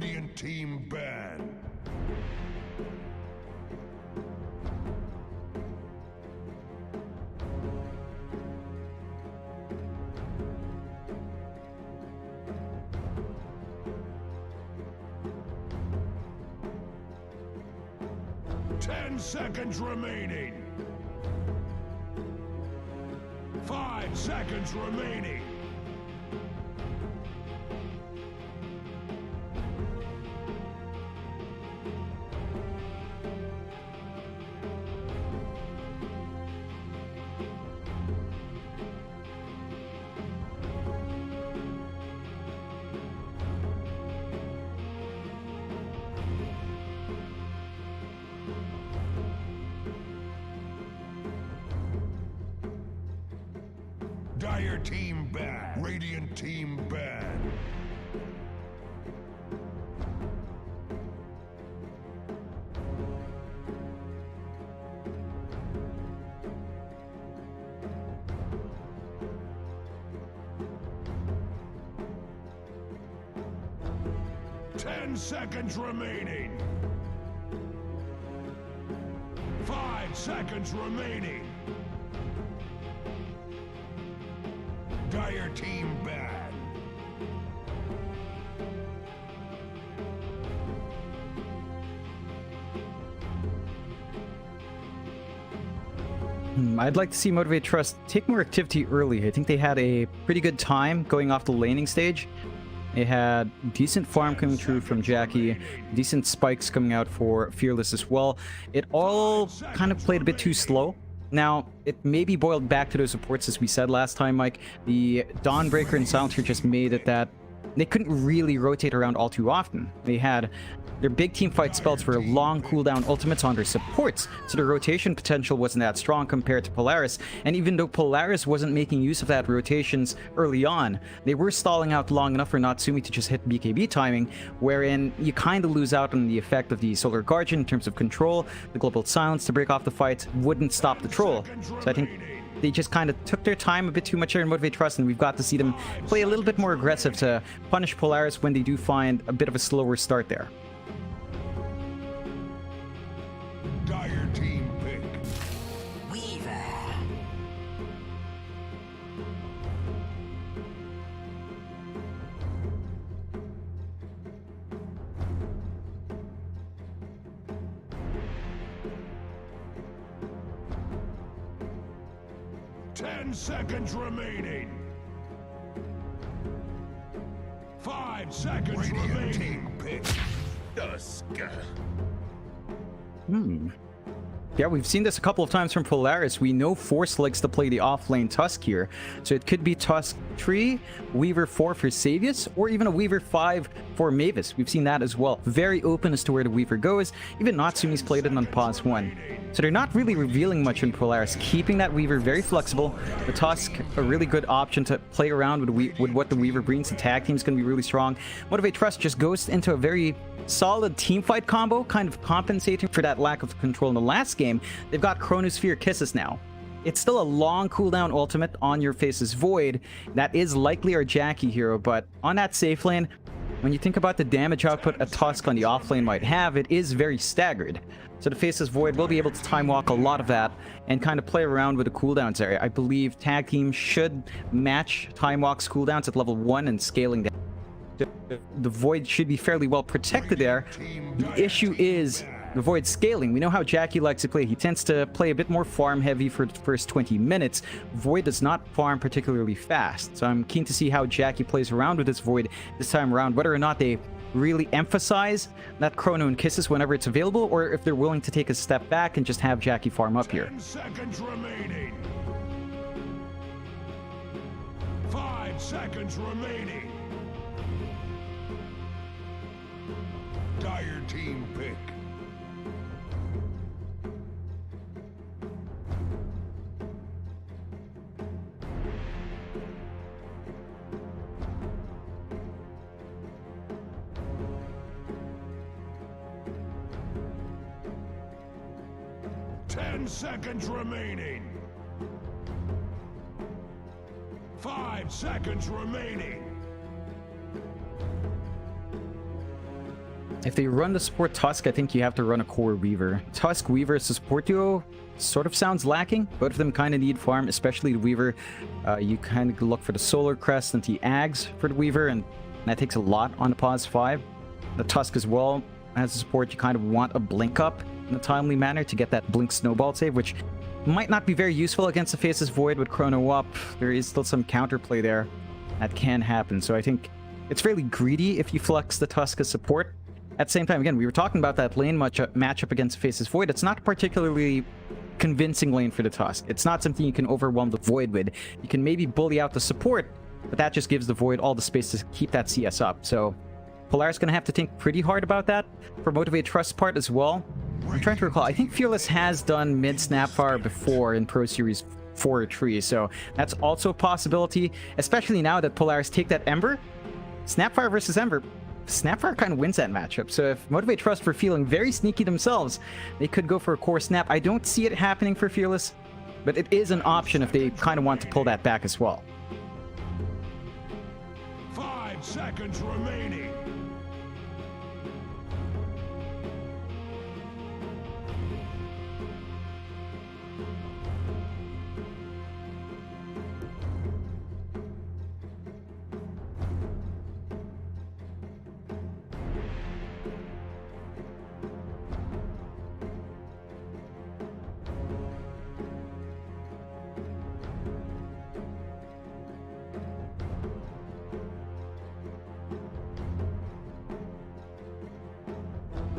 Radiant team ban. Ten seconds remaining. 5 seconds remaining. Dire team bad. Radiant team bad. Ten seconds remaining. 5 seconds remaining. Dire team bad. I'd like to see Motivate Trust take more activity early. I think they had a pretty good time going off the laning stage. They had decent farm coming through from Jackie, decent spikes coming out for Fearless as well. It all kind of played a bit too slow. Now, it may be boiled back to those supports, as we said last time, Mike. The Dawnbreaker and Silencer just made it that they couldn't really rotate around all too often. They had their big team fight spells for long cooldown ultimates on their supports, so their rotation potential wasn't that strong compared to Polaris. And even though Polaris wasn't making use of that rotations early on, they were stalling out long enough for Natsumi to just hit BKB timing, wherein you kind of lose out on the effect of the Solar Guardian in terms of control. The Global Silence to break off the fight wouldn't stop the troll. So I think they just kind of took their time a bit too much here in Motivate Trust, and we've got to see them play a little bit more aggressive to punish Polaris when they do find a bit of a slower start there. Dire team pick. Weaver. 10 seconds remaining. 5 seconds remaining. Team pick. Dusk. Yeah, we've seen this a couple of times from Polaris. We know Force likes to play the off-lane Tusk here. So it could be Tusk 3, Weaver 4 for Savius, or even a Weaver 5 for Mavis. We've seen that as well. Very open as to where the Weaver goes. Even Natsumi's played it on Pause 1. So they're not really revealing much in Polaris, keeping that Weaver very flexible. The Tusk, a really good option to play around with what the Weaver brings. The tag team's going to be really strong. Motivate Trust just goes into a very solid team fight combo, kind of compensating for that lack of control in the last game. They've got Chronosphere Kisses now. It's still a long cooldown ultimate on your Face's Void. That is likely our Jackie hero, but on that safe lane, when you think about the damage output a Tusk on the off lane might have, it is very staggered. So the Face's Void will be able to time walk a lot of that and kind of play around with the cooldowns area. I believe tag team should match time walk's cooldowns at level 1 and scaling down. The Void should be fairly well protected there. The issue is the Void scaling. We know how Jackie likes to play. He tends to play a bit more farm heavy for the first 20 minutes. Void does not farm particularly fast. So I'm keen to see how Jackie plays around with this Void this time around, whether or not they really emphasize that Chrono and Kisses whenever it's available, or if they're willing to take a step back and just have Jackie farm up here. 10 seconds remaining. 5 seconds remaining. Dire team pick. Ten seconds remaining. 5 seconds remaining. If they run the support Tusk, I think you have to run a core Weaver. Tusk, Weaver as a support duo sort of sounds lacking. Both of them kind of need farm, especially the Weaver. You kind of look for the Solar Crest and the Ags for the Weaver, and that takes a lot on the pause 5. The Tusk as well, as a support, you kind of want a Blink up in a timely manner to get that Blink Snowball save, which might not be very useful against the Faceless Void with Chrono up. There is still some counterplay there that can happen, so I think it's fairly greedy if you flex the Tusk as support. At the same time, again, we were talking about that lane matchup against Faceless Void. It's not a particularly convincing lane for the Tusk. It's not something you can overwhelm the Void with. You can maybe bully out the support, but that just gives the Void all the space to keep that CS up. So Polaris going to have to think pretty hard about that. For Motivate Trust part as well, I'm trying to recall. I think Fearless has done mid Snapfire before in Pro Series 4 or 3, so that's also a possibility, especially now that Polaris take that Ember. Snapfire versus Ember, Snapfire kind of wins that matchup, so if Motivate Trust were feeling very sneaky themselves, they could go for a core Snap. I don't see it happening for Fearless, but it is an option if they kind of want to pull that back as well. 5 seconds remaining.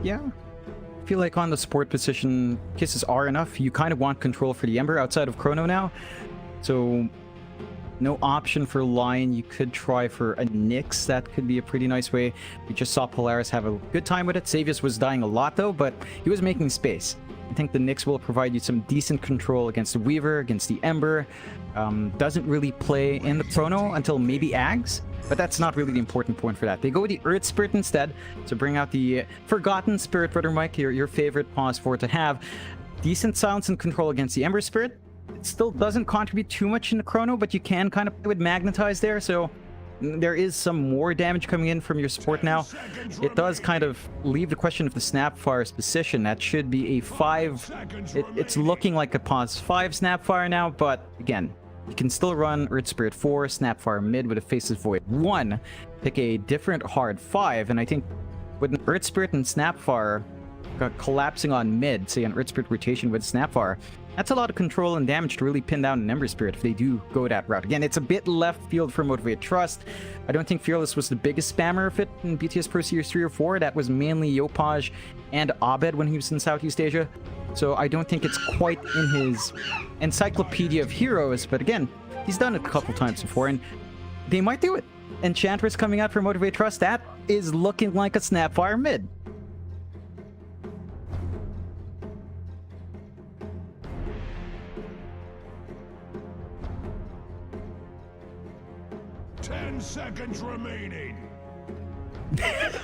Yeah, I feel like on the support position, kisses are enough. You kind of want control for the Ember outside of Chrono now. So no option for Lion. You could try for a Nyx. That could be a pretty nice way. We just saw Polaris have a good time with it. Savius was dying a lot though, but he was making space. I think the Nyx will provide you some decent control against the Weaver, against the Ember. Doesn't really play in the Chrono until maybe Ags, but that's not really the important point for that. They go with the Earth Spirit instead to bring out the Forgotten Spirit, Brother Mike, your favorite pause 4 to have. Decent silence and control against the Ember Spirit. It still doesn't contribute too much in the Chrono, but you can kind of play with Magnetize there, so there is some more damage coming in from your support now. It does kind of leave the question of the Snapfire's position. That should be a 5. It's looking like a pause 5 Snapfire now, but again, you can still run Earth Spirit 4, Snapfire mid with a Faceless Void 1, pick a different hard 5, and I think with an Earth Spirit and Snapfire collapsing on mid, say an Earth Spirit rotation with Snapfire, that's a lot of control and damage to really pin down an Ember Spirit if they do go that route. Again, it's a bit left field for Motivate Trust. I don't think Fearless was the biggest spammer of it in BTS Pro Series 3 or 4. That was mainly Yopaj and Abed when he was in Southeast Asia. So I don't think it's quite in his encyclopedia of heroes, but again, he's done it a couple times before, and they might do it. Enchantress coming out for Motivate Trust, that is looking like a Snapfire mid. Seconds remaining. 5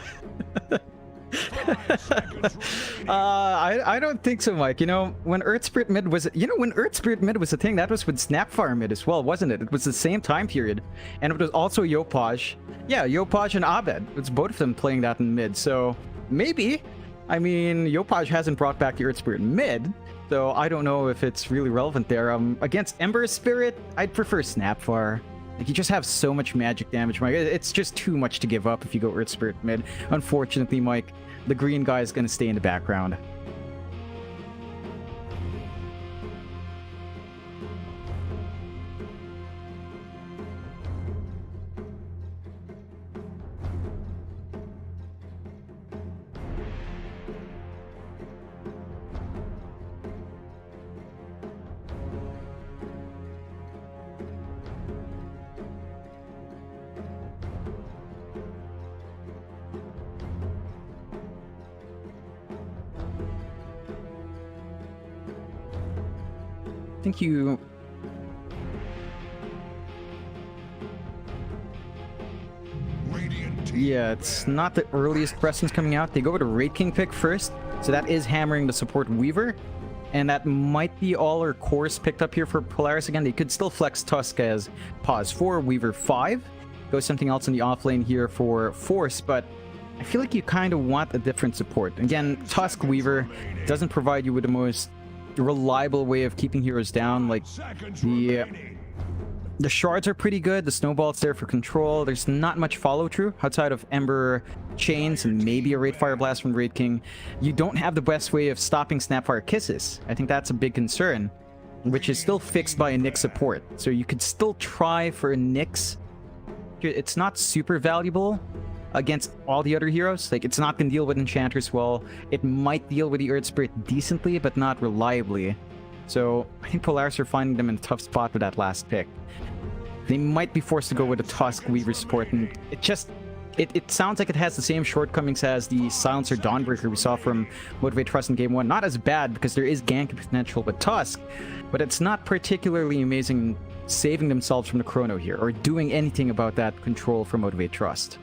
seconds remaining. I don't think so, Mike. You know, when Earth Spirit mid was, when Earth Spirit mid was a thing, that was with Snapfire mid as well, wasn't it? It was the same time period, and it was also Yopaj. Yeah, Yopaj and Abed. It's both of them playing that in mid. So maybe, I mean, Yopaj hasn't brought back the Earth Spirit mid, so I don't know if it's really relevant there. Against Ember Spirit, I'd prefer Snapfire. Like, you just have so much magic damage, Mike. It's just too much to give up if you go Earth Spirit mid. Unfortunately, Mike, the green guy is going to stay in the background. I think you... Yeah, it's not the earliest presence coming out. They go with a Raid King pick first, so that is hammering the support Weaver, and that might be all our cores picked up here for Polaris. Again, they could still flex Tusk as pause 4, Weaver 5, go something else in the off lane here for Force, but I feel like you kind of want a different support. Again, Tusk Weaver doesn't provide you with the most reliable way of keeping heroes down. Like, the shards are pretty good, the snowball's there for control, there's not much follow-through outside of Ember Chains and maybe a Raid Fire Blast from Raid King. You don't have the best way of stopping Snapfire Kisses. I think that's a big concern, which is still fixed by a Nyx support. So you could still try for a Nyx. It's not super valuable against all the other heroes. Like, it's not going to deal with Enchantress well. It might deal with the Earth Spirit decently, but not reliably. So I think Polaris are finding them in a tough spot with that last pick. They might be forced to go with a Tusk Weaver support, and it sounds like it has the same shortcomings as the Silencer Dawnbreaker we saw from Motivate Trust in Game 1. Not as bad, because there is gank potential with Tusk, but it's not particularly amazing saving themselves from the Chrono here, or doing anything about that control for Motivate Trust.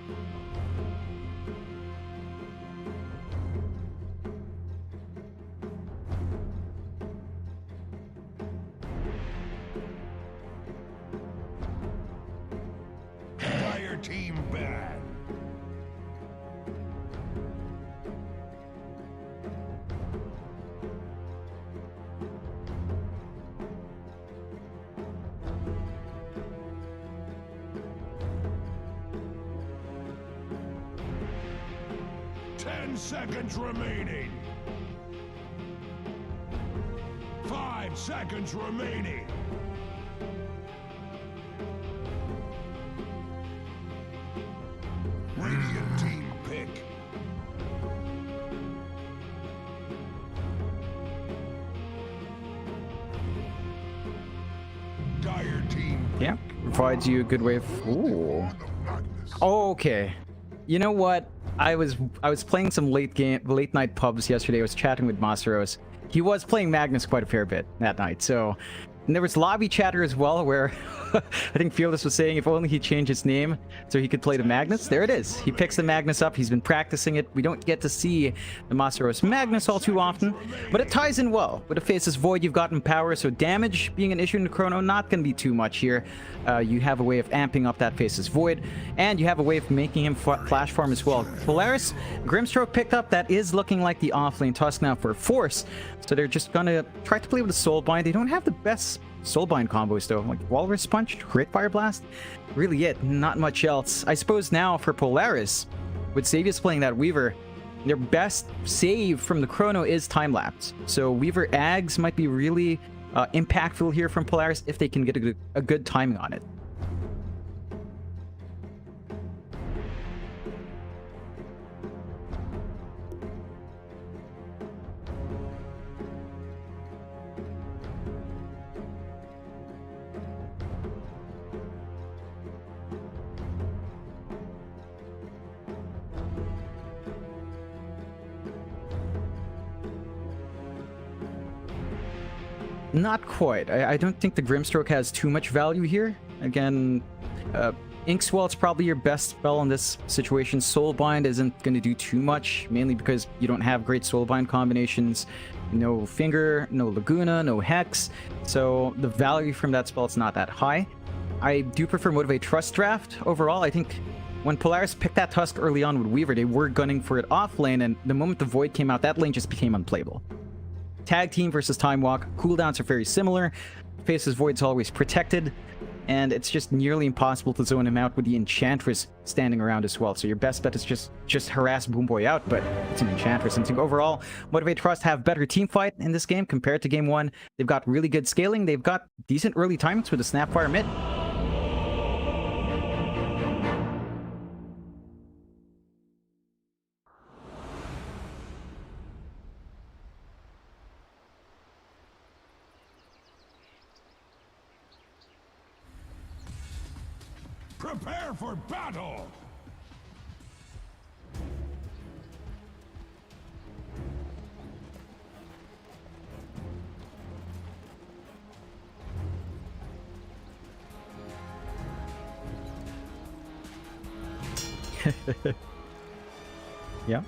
Entire team bad. Seconds remaining. 5 seconds remaining. Radiant team pick. Dire team. Yeah, provides you a good way of... Ooh. Oh, okay. You know what? I was playing some late night pubs yesterday. I was chatting with Masaros. He was playing Magnus quite a fair bit that night. So, and there was lobby chatter as well, where I think Fearless was saying if only he changed his name so he could play the Magnus. There it is. He picks the Magnus up. He's been practicing it. We don't get to see the Masaros Magnus all too often, but it ties in well. With the Faceless Void, you've gotten power, so damage being an issue in the Chrono, not going to be too much here. You have a way of amping up that Faceless Void, and you have a way of making him flash farm as well. Polaris, Grimstroke picked up. That is looking like the offlane Tusk now for Force, so they're just going to try to play with the Soulbind. They don't have the best Soulbind combos though, like Walrus Punch, Crit Fire Blast, really it, not much else. I suppose now for Polaris, with Savius playing that Weaver, their best save from the Chrono is Time Lapse. So Weaver Ags might be really impactful here from Polaris if they can get a good timing on it. Not quite. I don't think the Grimstroke has too much value here. Again, Inkswell's probably your best spell in this situation. Soulbind isn't going to do too much, mainly because you don't have great Soulbind combinations. No Finger, no Laguna, no Hex. So the value from that spell is not that high. I do prefer Motivate Trust draft overall. I think when Polaris picked that Tusk early on with Weaver, they were gunning for it off lane, and the moment the Void came out, that lane just became unplayable. Tag team versus Time Walk, cooldowns are very similar. Faceless Void's always protected, and it's just nearly impossible to zone him out with the Enchantress standing around as well. So your best bet is just harass Boomboy out, but it's an Enchantress. And I think overall, Motivate Trust have better team fight in this game compared to Game 1. They've got really good scaling. They've got decent early timings with the Snapfire mid. Prepare for battle! Yeah.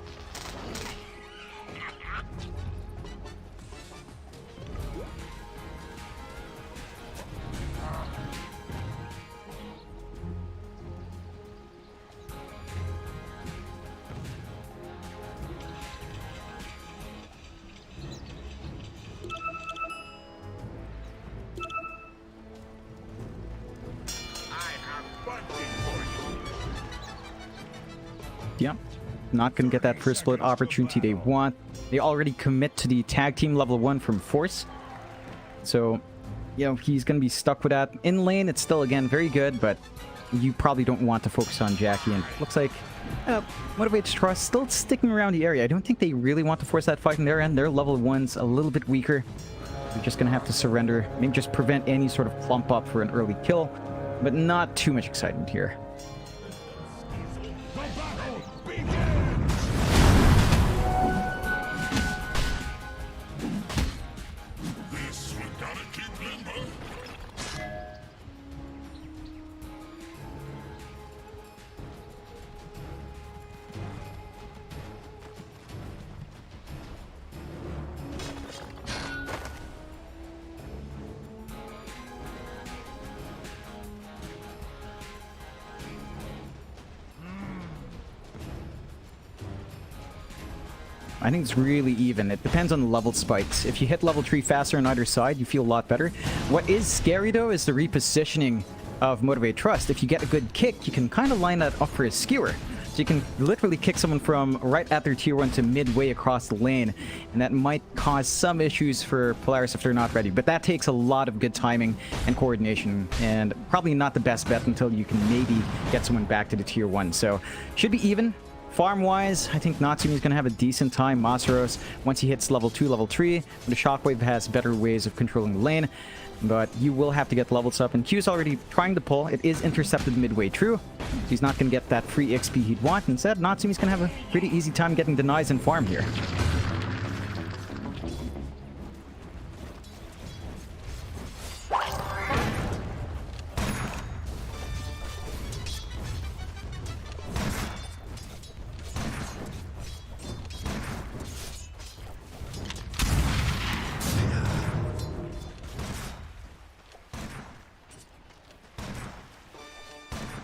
Yeah, not going to get that first split opportunity they want. They already commit to the tag team level 1 from Force. So, you know, he's going to be stuck with that. In lane, it's still, again, very good, but you probably don't want to focus on Jackie. And looks like Motivates Trust still sticking around the area. I don't think they really want to force that fight in their end. Their level 1's a little bit weaker. They're just going to have to surrender. Maybe just prevent any sort of clump up for an early kill. But not too much excitement here. The battle begins! This we gotta keep limber. I think it's really even. It depends on the level spikes. If you hit level 3 faster on either side, you feel a lot better. What is scary, though, is the repositioning of Motivate Trust. If you get a good kick, you can kind of line that up for a skewer. So you can literally kick someone from right at their tier 1 to midway across the lane. And that might cause some issues for Polaris if they're not ready. But that takes a lot of good timing and coordination. And probably not the best bet until you can maybe get someone back to the tier 1. So should be even. Farm-wise, I think Natsumi's going to have a decent time. Masaros, once he hits level 2, level 3, the Shockwave has better ways of controlling the lane. But you will have to get levels up. And Q's already trying to pull. It is intercepted midway through. So he's not going to get that free XP he'd want. Instead, Natsumi's going to have a pretty easy time getting denies and farm here.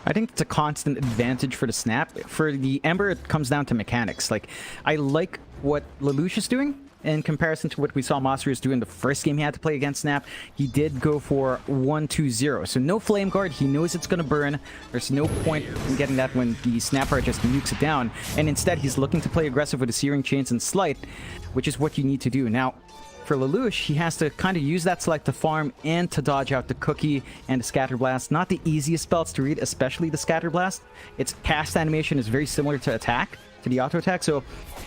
I think it's a constant advantage for the Snap. For the Ember, it comes down to mechanics. Like, I like what Lelouch is doing in comparison to what we saw Masaros do in the first game he had to play against Snap. He did go for 1-2-0. So no Flame Guard. He knows it's going to burn. There's no point in getting that when the Snapper just nukes it down. And instead, he's looking to play aggressive with the Searing Chains and Slight, which is what you need to do. Now, for Lelouch, he has to kind of use that Select to farm and to dodge out the Cookie and the Scatter Blast. Not the easiest spells to read, especially the Scatter Blast. Its cast animation is very similar to attack, to the auto attack, so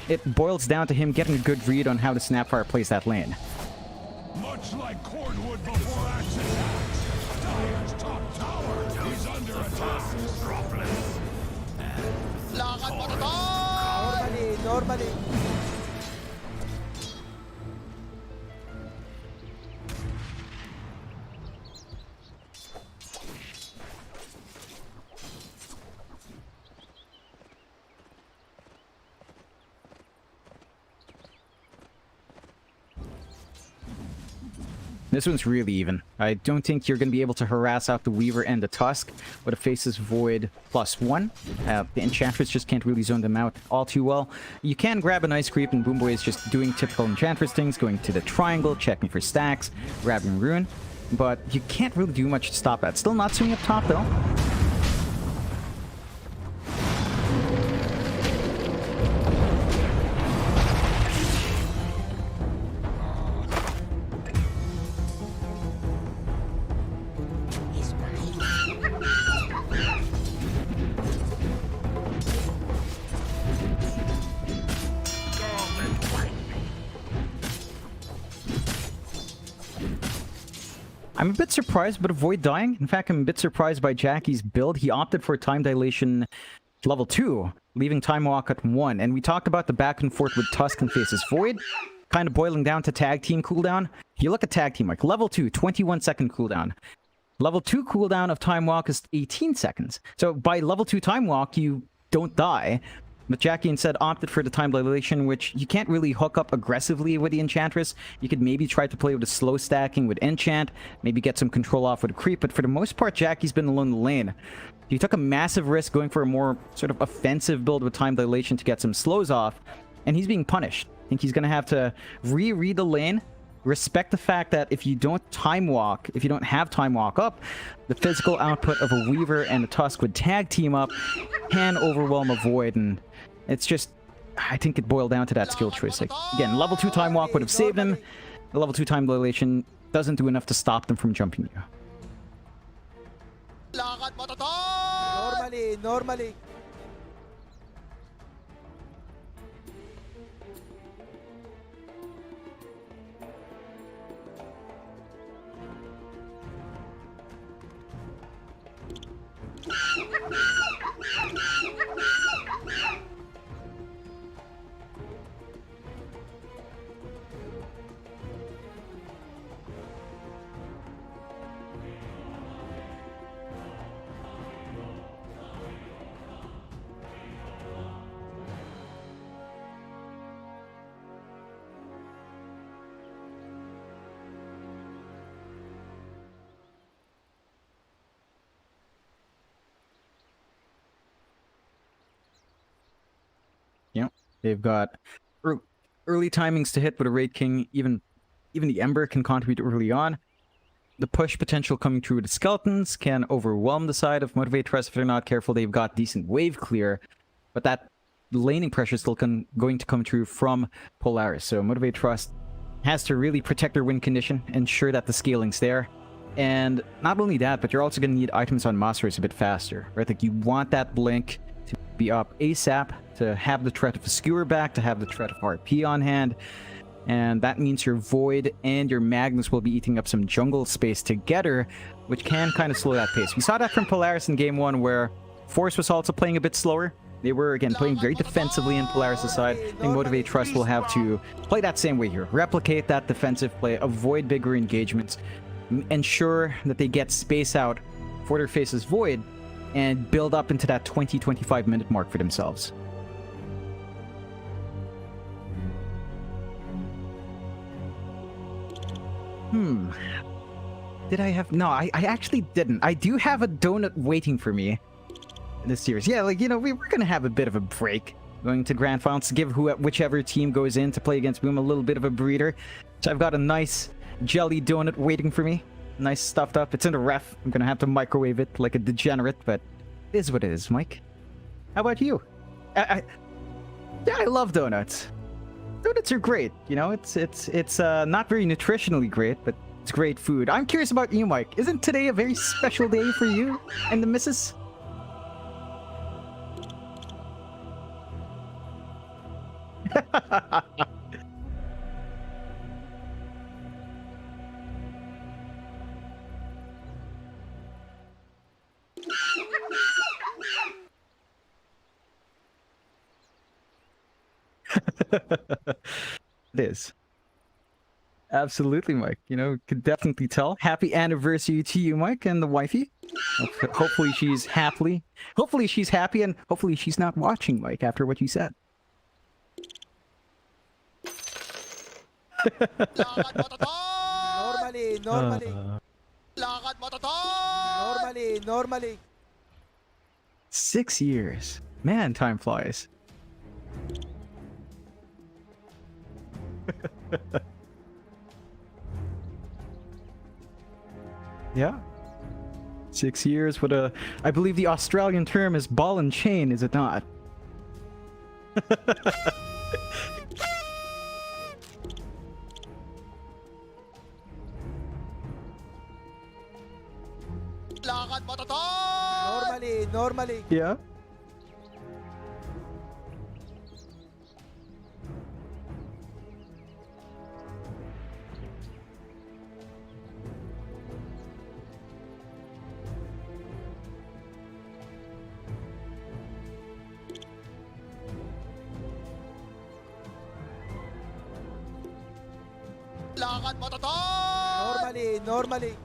it boils down to him getting a good read on how the Snapfire plays that lane. Much like cordwood before axe attacks, Dire's top tower is under attack. Lakad mo na to! Normally. This one's really even. I don't think you're going to be able to harass out the Weaver and the Tusk with a Faceless Void +1. The Enchantress just can't really zone them out all too well. You can grab a nice creep, and Boomboy is just doing typical Enchantress things, going to the triangle, checking for stacks, grabbing Rune. But you can't really do much to stop that. Still not swinging up top, though. I'm a bit surprised but avoid dying. In fact, I'm a bit surprised by Jackie's build. He opted for Time Dilation level 2, leaving Time Walk at 1. And we talked about the back and forth with Tusk and Faceless Void, kind of boiling down to tag team cooldown. You look at tag team, like level 2, 21-second cooldown. Level 2 cooldown of Time Walk is 18 seconds. So by level 2 Time Walk, you don't die. But Jackie instead opted for the Time Dilation, which you can't really hook up aggressively with the Enchantress. You could maybe try to play with a slow stacking with Enchant, maybe get some control off with a creep, but for the most part, Jackie's been alone in the lane. He took a massive risk going for a more sort of offensive build with Time Dilation to get some slows off, and he's being punished. I think he's going to have to reread the lane, respect the fact that if you don't have time walk up, the physical output of a Weaver and a Tusk would tag team up, can overwhelm a Void, and it's just, I think it boiled down to that skill choice. Like, again, level 2 time walk would have saved him. The level 2 time dilation doesn't do enough to stop them from jumping you. Normally. They've got early timings to hit with a Raid King. Even the Ember can contribute early on. The push potential coming through with the Skeletons can overwhelm the side of Motivate Trust if they're not careful. They've got decent wave clear, but that laning pressure is still going to come through from Polaris. So Motivate Trust has to really protect their win condition, ensure that the scaling's there. And not only that, but you're also going to need items on Masters a bit faster, right? Like, you want that blink to be up ASAP, to have the threat of a skewer back, to have the threat of RP on hand. And that means your Void and your Magnus will be eating up some jungle space together, which can kind of slow that pace. We saw that from Polaris in Game 1, where Force was also playing a bit slower. They were, again, playing very defensively in Polaris' side. I think Motivate Trust will have to play that same way here. Replicate that defensive play, avoid bigger engagements, ensure that they get space out for their face's Void, and build up into that 20-25 minute mark for themselves. Did I have... No, I actually didn't. I do have a donut waiting for me in this series. Yeah, like, you know, we're going to have a bit of a break going to Grand Finals to give whichever team goes in to play against Boom a little bit of a breather. So I've got a nice jelly donut waiting for me. Nice stuffed up. It's in the ref. I'm going to have to microwave it like a degenerate, but it is what it is, Mike. How about you? Yeah, I love donuts. Donuts are great. You know, it's not very nutritionally great, but it's great food. I'm curious about you, Mike. Isn't today a very special day for you and the missus? It is. Absolutely, Mike. You know, could definitely tell. Happy anniversary to you, Mike, and the wifey. Hopefully she's happy. Hopefully she's happy, and hopefully she's not watching, Mike, after what you said. Normally. 6 years. Man, time flies. Yeah. 6 years with a... I believe the Australian term is ball and chain, is it not? Normally. Yeah. Normally.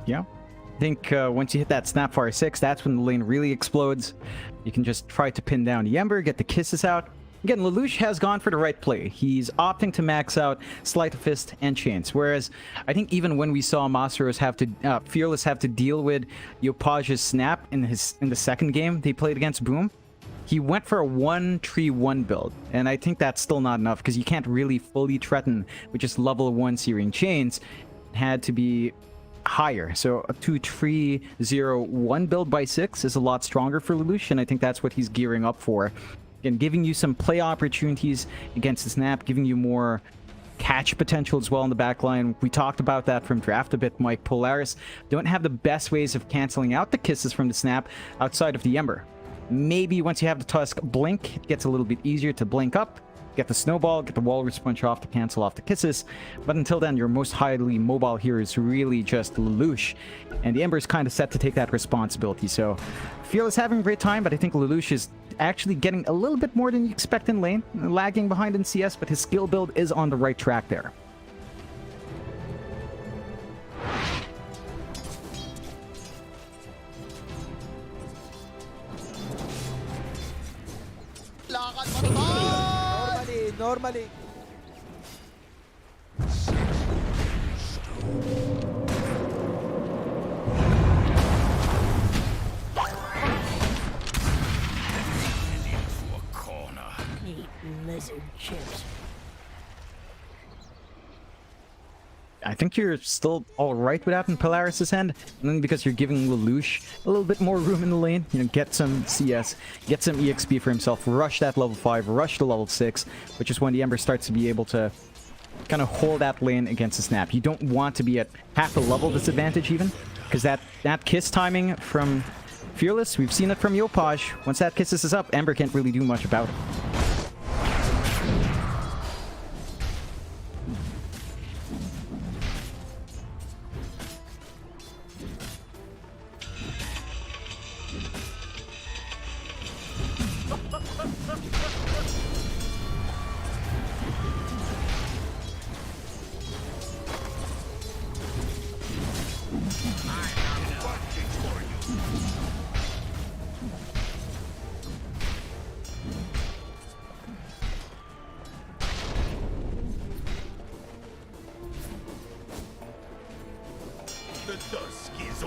Yeah. I think once you hit that Snapfire 6, that's when the lane really explodes. You can just try to pin down the Ember, get the kisses out. Again, Lelouch has gone for the right play. He's opting to max out Sleight of Fist and Chains. Whereas, I think even when we saw Masaros have to, Fearless have to deal with Yopaj's snap in the second game they played against Boom, he went for a 1-3-1 build. And I think that's still not enough because you can't really fully threaten with just level 1 Searing Chains. It had to be higher. So a 2-3-0-1 build by 6 is a lot stronger for Lelouch, and I think that's what he's gearing up for. And giving you some play opportunities against the snap, giving you more catch potential as well in the backline. We talked about that from draft a bit, Mike. Polaris don't have the best ways of canceling out the kisses from the snap outside of the Ember. Maybe once you have the Tusk blink, it gets a little bit easier to blink up, get the snowball, get the Walrus Punch off to cancel off the kisses. But until then, your most highly mobile hero is really just Lelouch. And the Ember is kind of set to take that responsibility. So Fearless having a great time, but I think Lelouch is actually getting a little bit more than you expect in lane. Lagging behind in CS, but his skill build is on the right track there. Lakad mo to! Normally. Lizard chips. I think you're still alright with that in Polaris' end, and then because you're giving Lelouch a little bit more room in the lane, you know, get some CS, get some EXP for himself, rush that level 5, rush to level 6, which is when the Ember starts to be able to kind of hold that lane against the snap. You don't want to be at half a level disadvantage even, because that kiss timing from Fearless, we've seen it from Yopaj. Once that kisses is up, Ember can't really do much about it.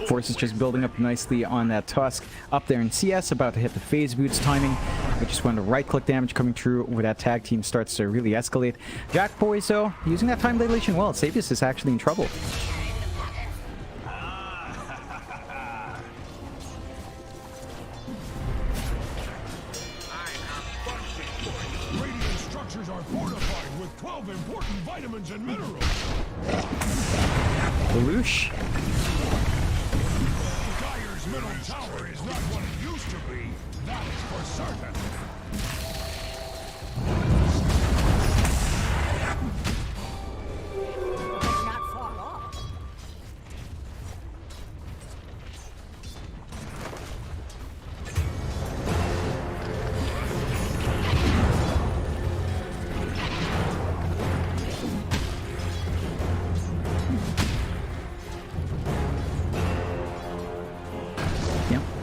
Force is just building up nicely on that Tusk. Up there in CS, about to hit the phase boots timing. Which is when the right-click damage coming through where that tag team starts to really escalate. Jack Boys, though, using that time dilation well. Savius is actually in trouble. Radiant structures are fortified with 12 important vitamins and minerals. Lelouch. Dyer's middle tower is not what it used to be. That is for certain. Not far off.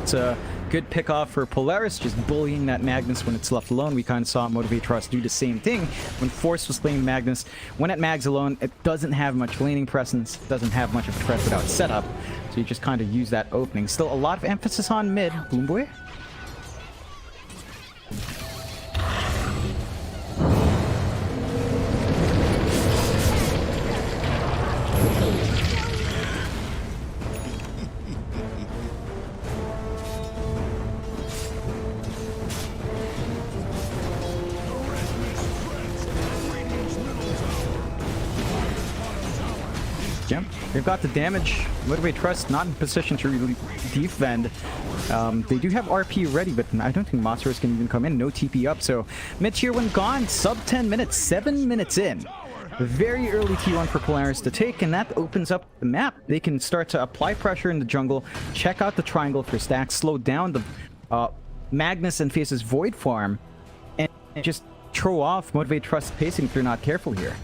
It's a good pick off for Polaris, just bullying that Magnus when it's left alone. We kind of saw Motivate Trust do the same thing when Force was playing Magnus. When at Mags alone, it doesn't have much laning presence, doesn't have much of a threat without setup, so you just kind of use that opening. Still a lot of emphasis on mid. Boomboy? Yeah, they've got the damage. Motivate Trust not in position to really defend. They do have RP ready, but I don't think Masaros can even come in. No TP up, so mid-tier one gone. Sub 10 minutes, 7 minutes in. Very early T1 for Polaris to take, and that opens up the map. They can start to apply pressure in the jungle, check out the triangle for stacks, slow down the Magnus and Face's Void farm, and just throw off Motivate Trust pacing if they're not careful here.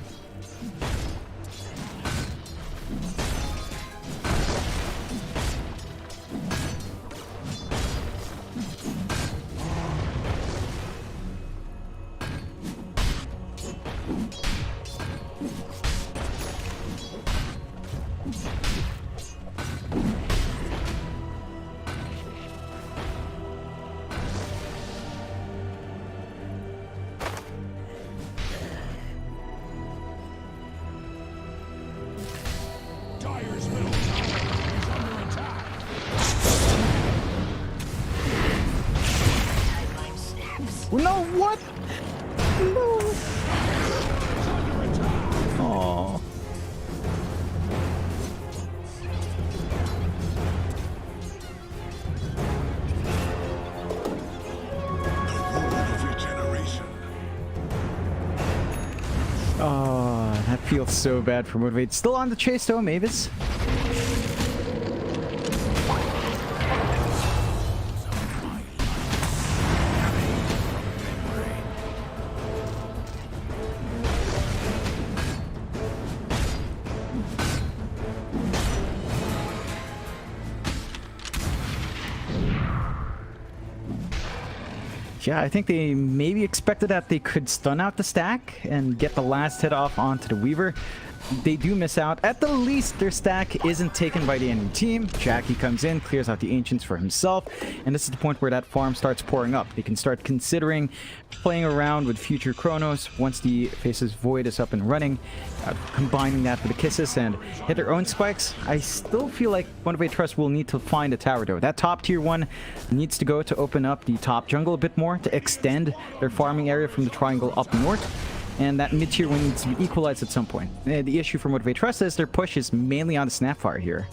Oh, that feels so bad for Motivate. Still on the chase though, Mavis. Yeah, I think they maybe expected that they could stun out the stack and get the last hit off onto the Weaver. They do miss out. At the least, their stack isn't taken by the enemy team. Jackie comes in, clears out the Ancients for himself, and this is the point where that farm starts pouring up. They can start considering playing around with future Chronos once the Face's Void is up and running, combining that with the Kisses and hit their own spikes. I still feel like Motivate Trust will need to find a tower though. That top tier one needs to go to open up the top jungle a bit more, to extend their farming area from the triangle up north. And that mid-tier one needs to be equalized at some point. The issue for Motivate Trust is their push is mainly on the Snapfire here.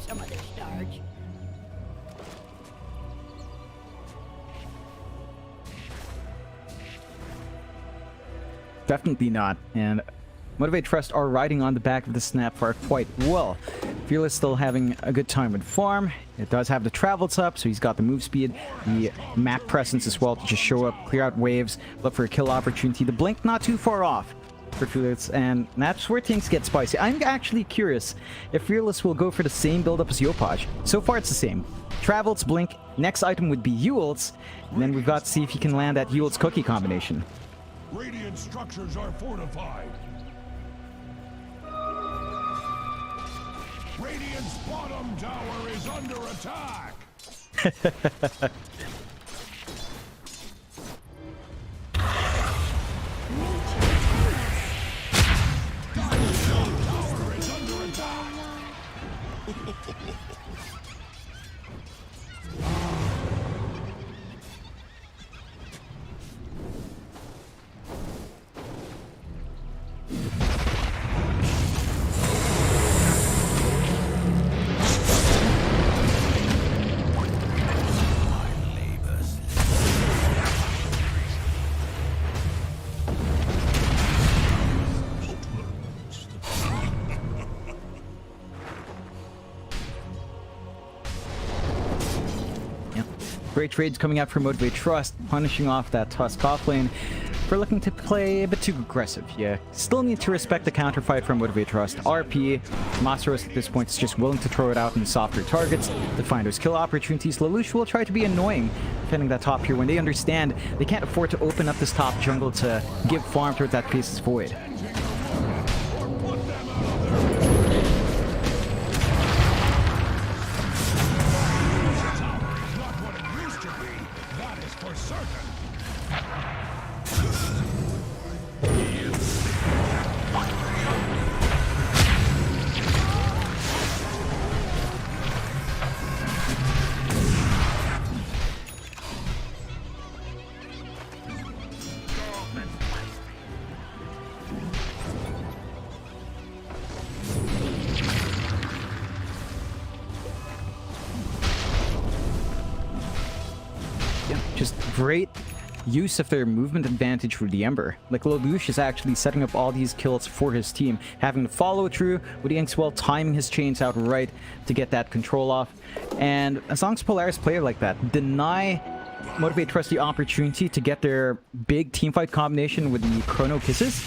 Some of their starch. Definitely not. And Motivate Trust are riding on the back of the Snapfire quite well. Fearless still having a good time with farm. It does have the travels up, so he's got the move speed, the map presence as well to just show up, clear out waves, look for a kill opportunity. The blink not too far off for Fearless, and that's where things get spicy. I'm actually curious if Fearless will go for the same build-up as Yopaj. So far it's the same. Travels, blink, next item would be Yule's, and then we've got to see if he can land that Yule's cookie combination. Radiant structures are fortified. Radiant's bottom tower is under attack. Great trades coming out from Motivate Trust, punishing off that Tusk off lane for looking to play a bit too aggressive. Yeah, still need to respect the counterfight from Motivate Trust. RP, Masaros at this point is just willing to throw it out in softer targets to find those kill opportunities. Lelouch will try to be annoying defending that top here when they understand they can't afford to open up this top jungle to give farm towards that Face's Void. Just great use of their movement advantage with the Ember. Like, Lelouch is actually setting up all these kills for his team, having to follow through with the Inkswell, timing his chains out right to get that control off. And as long as Polaris play like that, deny Motivate Trust the opportunity to get their big teamfight combination with the Chrono Kisses,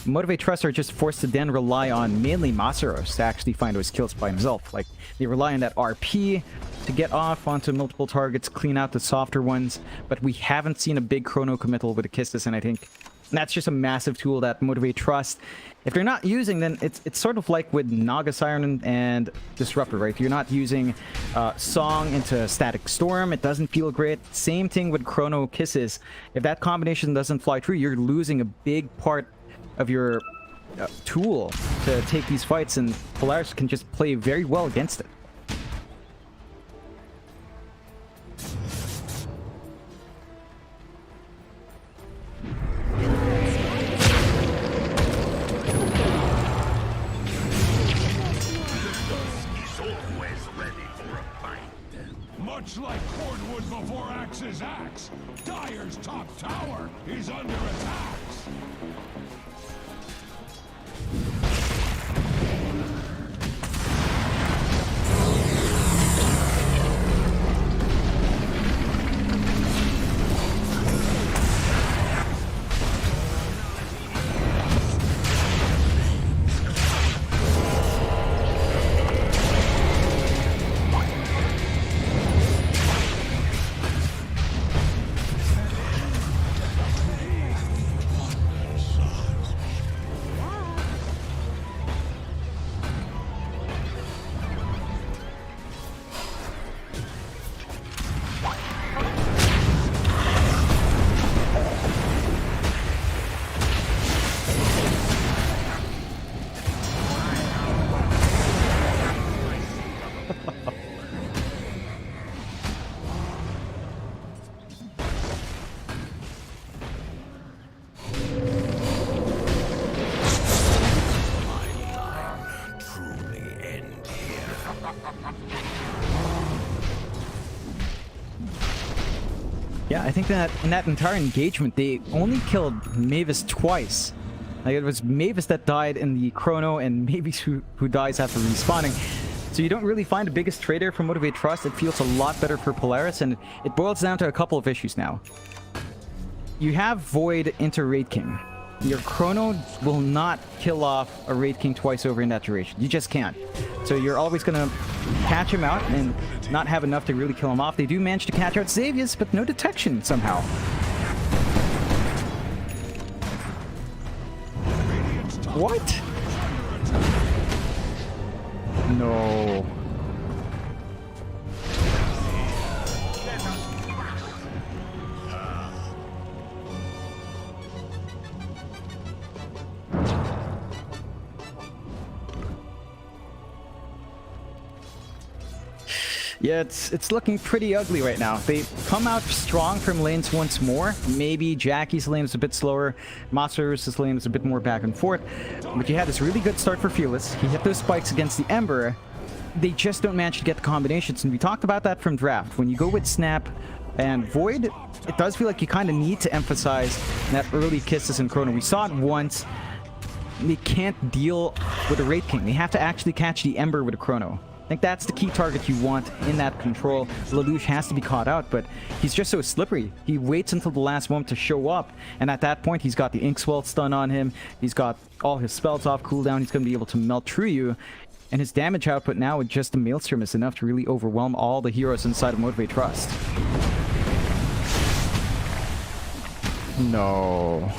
Motivate Trust are just forced to then rely on mainly Masaros to actually find those kills by himself. Like, they rely on that RP to get off onto multiple targets, clean out the softer ones, but we haven't seen a big chrono committal with the Kisses, and I think that's just a massive tool that Motivate Trust, if they're not using, then it's sort of like with Naga Siren and Disruptor, right? You're not using Song into Static Storm, it doesn't feel great. Same thing with Chrono Kisses. If that combination doesn't fly through, you're losing a big part of your tool to take these fights, and Polaris can just play very well against it. Much like cordwood before axe's axe, Dire's top tower is under attack. Yeah, I think that in that entire engagement, they only killed Mavis twice. Like, it was Mavis that died in the chrono, and Mavis who dies after respawning. So you don't really find the biggest trade-off for Motivate Trust. It feels a lot better for Polaris, and it boils down to a couple of issues now. You have Void into Raid King. Your chrono will not kill off a Raid King twice over in that duration. You just can't. So you're always going to catch him out and not have enough to really kill him off. They do manage to catch out Xavius, but no detection somehow. What? No. Yeah, it's looking pretty ugly right now. They come out strong from lanes once more. Maybe Jackie's lane is a bit slower. Masaru's lane is a bit more back and forth. But you had this really good start for Fearless. He hit those spikes against the Ember. They just don't manage to get the combinations. And we talked about that from draft. When you go with Snap and Void, it does feel like you kind of need to emphasize that early kisses in Chrono. We saw it once. They can't deal with a Raid King. They have to actually catch the Ember with a Chrono. I think that's the key target you want in that control. Lelouch has to be caught out, but he's just so slippery. He waits until the last moment to show up, and at that point, he's got the Inkswell stun on him. He's got all his spells off cooldown. He's going to be able to melt through you, and his damage output now with just the Maelstrom is enough to really overwhelm all the heroes inside of Motivate Trust. No.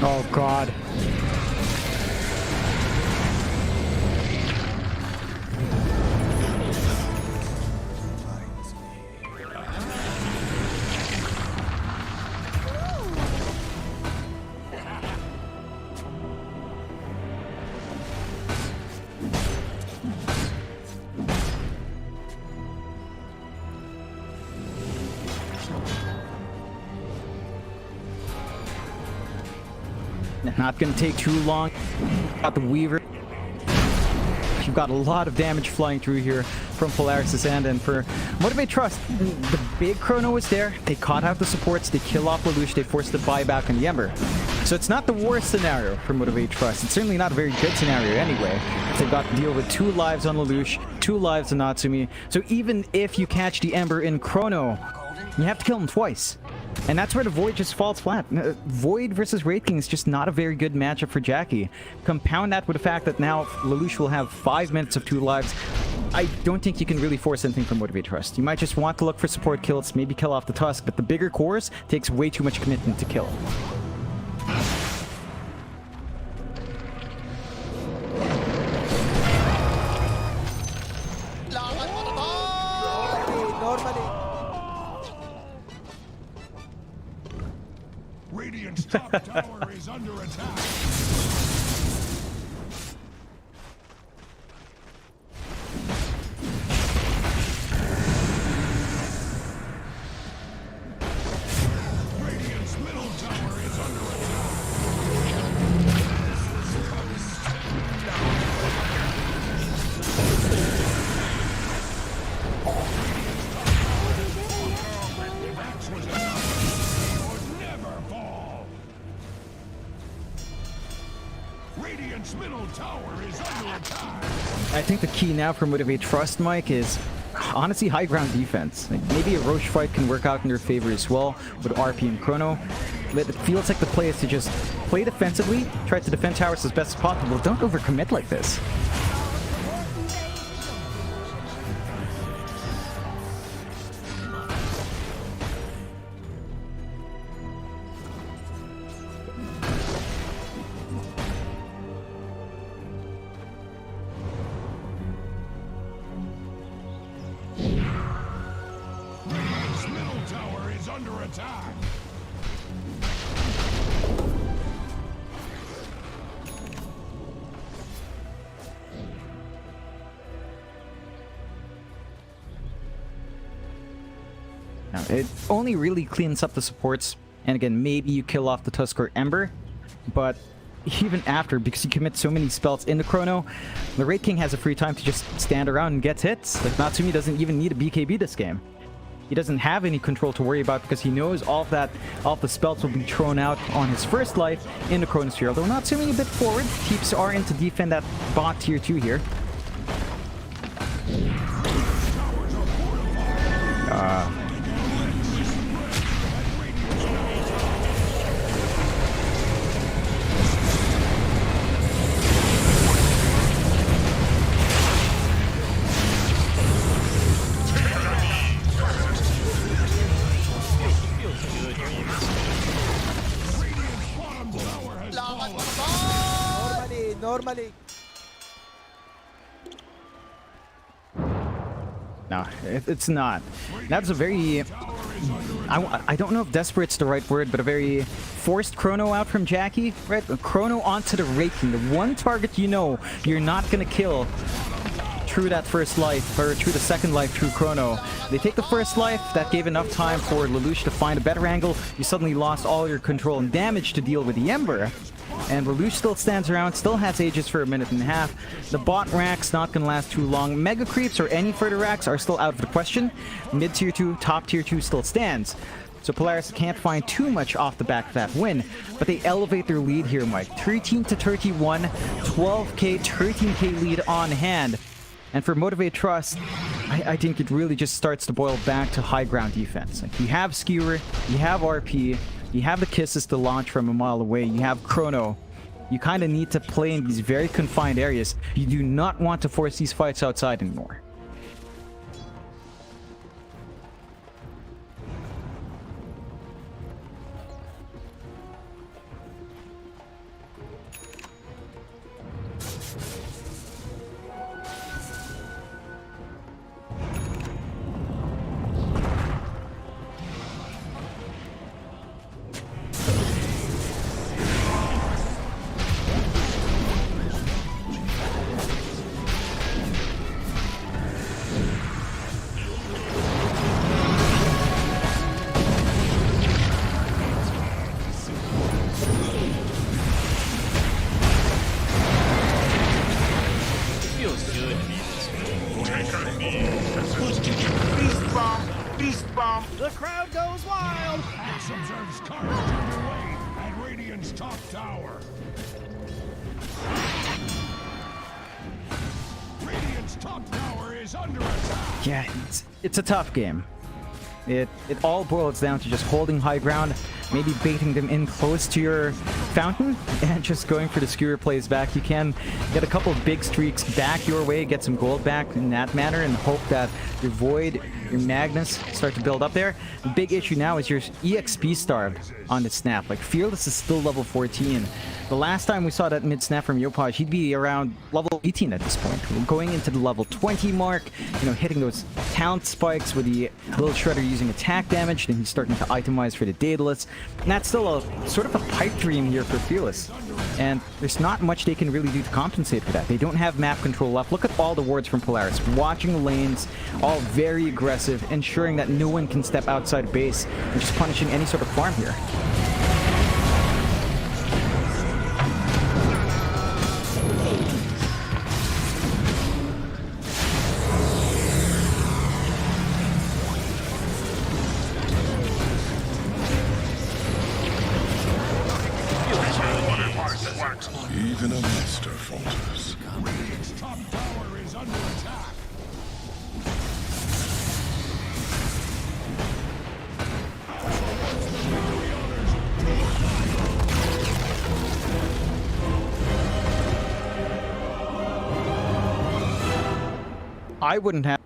Oh, God. Not gonna take too long. Got the Weaver. You've got a lot of damage flying through here from Polaris' end, and for Motivate Trust, the big chrono is there. They caught out the supports, they kill off Lelouch, they force the buyback on the Ember. So it's not the worst scenario for Motivate Trust. It's certainly not a very good scenario anyway. They've got to deal with 2 lives on Lelouch, 2 lives on Natsumi. So even if you catch the Ember in chrono, you have to kill him twice. And that's where the Void just falls flat. Void versus Wraith King is just not a very good matchup for Jackie. Compound that with the fact that now Lelouch will have 5 minutes of 2 lives. I don't think you can really force anything from Motivate Trust. You might just want to look for support kills, maybe kill off the Tusk, but the bigger cores takes way too much commitment to kill. Normally. Radiant's top tower is under attack. Radiant's middle tower is under Radiant's middle tower is under attack. I think the key now for Motivate Trust, Mike, is honestly high ground defense. Like, maybe a Roche fight can work out in their favor as well with RP and Chrono. But it feels like the play is to just play defensively, try to defend towers as best as possible. Don't overcommit like this. Radiant's middle tower is under attack. Now, it only really cleans up the supports, and again, maybe you kill off the Tusk or Ember, but even after, because you commit so many spells in the Chrono, the Wraith King has a free time to just stand around and get hits. Like, Natsumi doesn't even need a BKB this game. He doesn't have any control to worry about because he knows all of the spells will be thrown out on his first life in the Chronosphere. Although Natsumi a bit forward, keeps RN to defend that bot tier 2 here. Normally. No, it's not. That's a very... I don't know if desperate's the right word, but a very forced Chrono out from Jackie, right? A Chrono onto the Wraith King, the one target you know you're not gonna kill through that first life, or through the second life through Chrono. They take the first life, that gave enough time for Lelouch to find a better angle. You suddenly lost all your control and damage to deal with the Ember. And Lelouch still stands around, still has Aegis for a minute and a half. The bot rack's not gonna last too long. Mega creeps or any further racks are still out of the question. Mid tier 2, top tier 2 still stands. So Polaris can't find too much off the back of that win, but they elevate their lead here, Mike. 13 to 31, 12k, 13k lead on hand. And for Motivate Trust, I think it really just starts to boil back to high ground defense. Like, you have Skewer, you have RP, you have the kisses to launch from a mile away, you have Chrono. You kind of need to play in these very confined areas. You do not want to force these fights outside anymore. The crowd goes wild! This observes carnage underway at Radiant's top tower. Radiant's top tower is under attack. Yeah, it's a tough game. It all boils down to just holding high ground, maybe baiting them in close to your fountain, and just going for the skewer plays back. You can get a couple of big streaks back your way, get some gold back in that manner, and hope that your Void, your Magnus start to build up there. The big issue now is you're EXP starved on the snap. Like, Fearless is still level 14. The last time we saw that mid snap from Yopaj, he'd be around level 18 at this point. We're going into the level 20 mark, you know, hitting those talent spikes with the little shredder using attack damage, then he's starting to itemize for the Daedalus. And that's still a sort of a pipe dream here for Fearless. And there's not much they can really do to compensate for that. They don't have map control left. Look at all the wards from Polaris. Watching the lanes, all very aggressive, ensuring that no one can step outside base, and just punishing any sort of farm here. Even a master falters. Radiant's top tower is under attack. I wouldn't have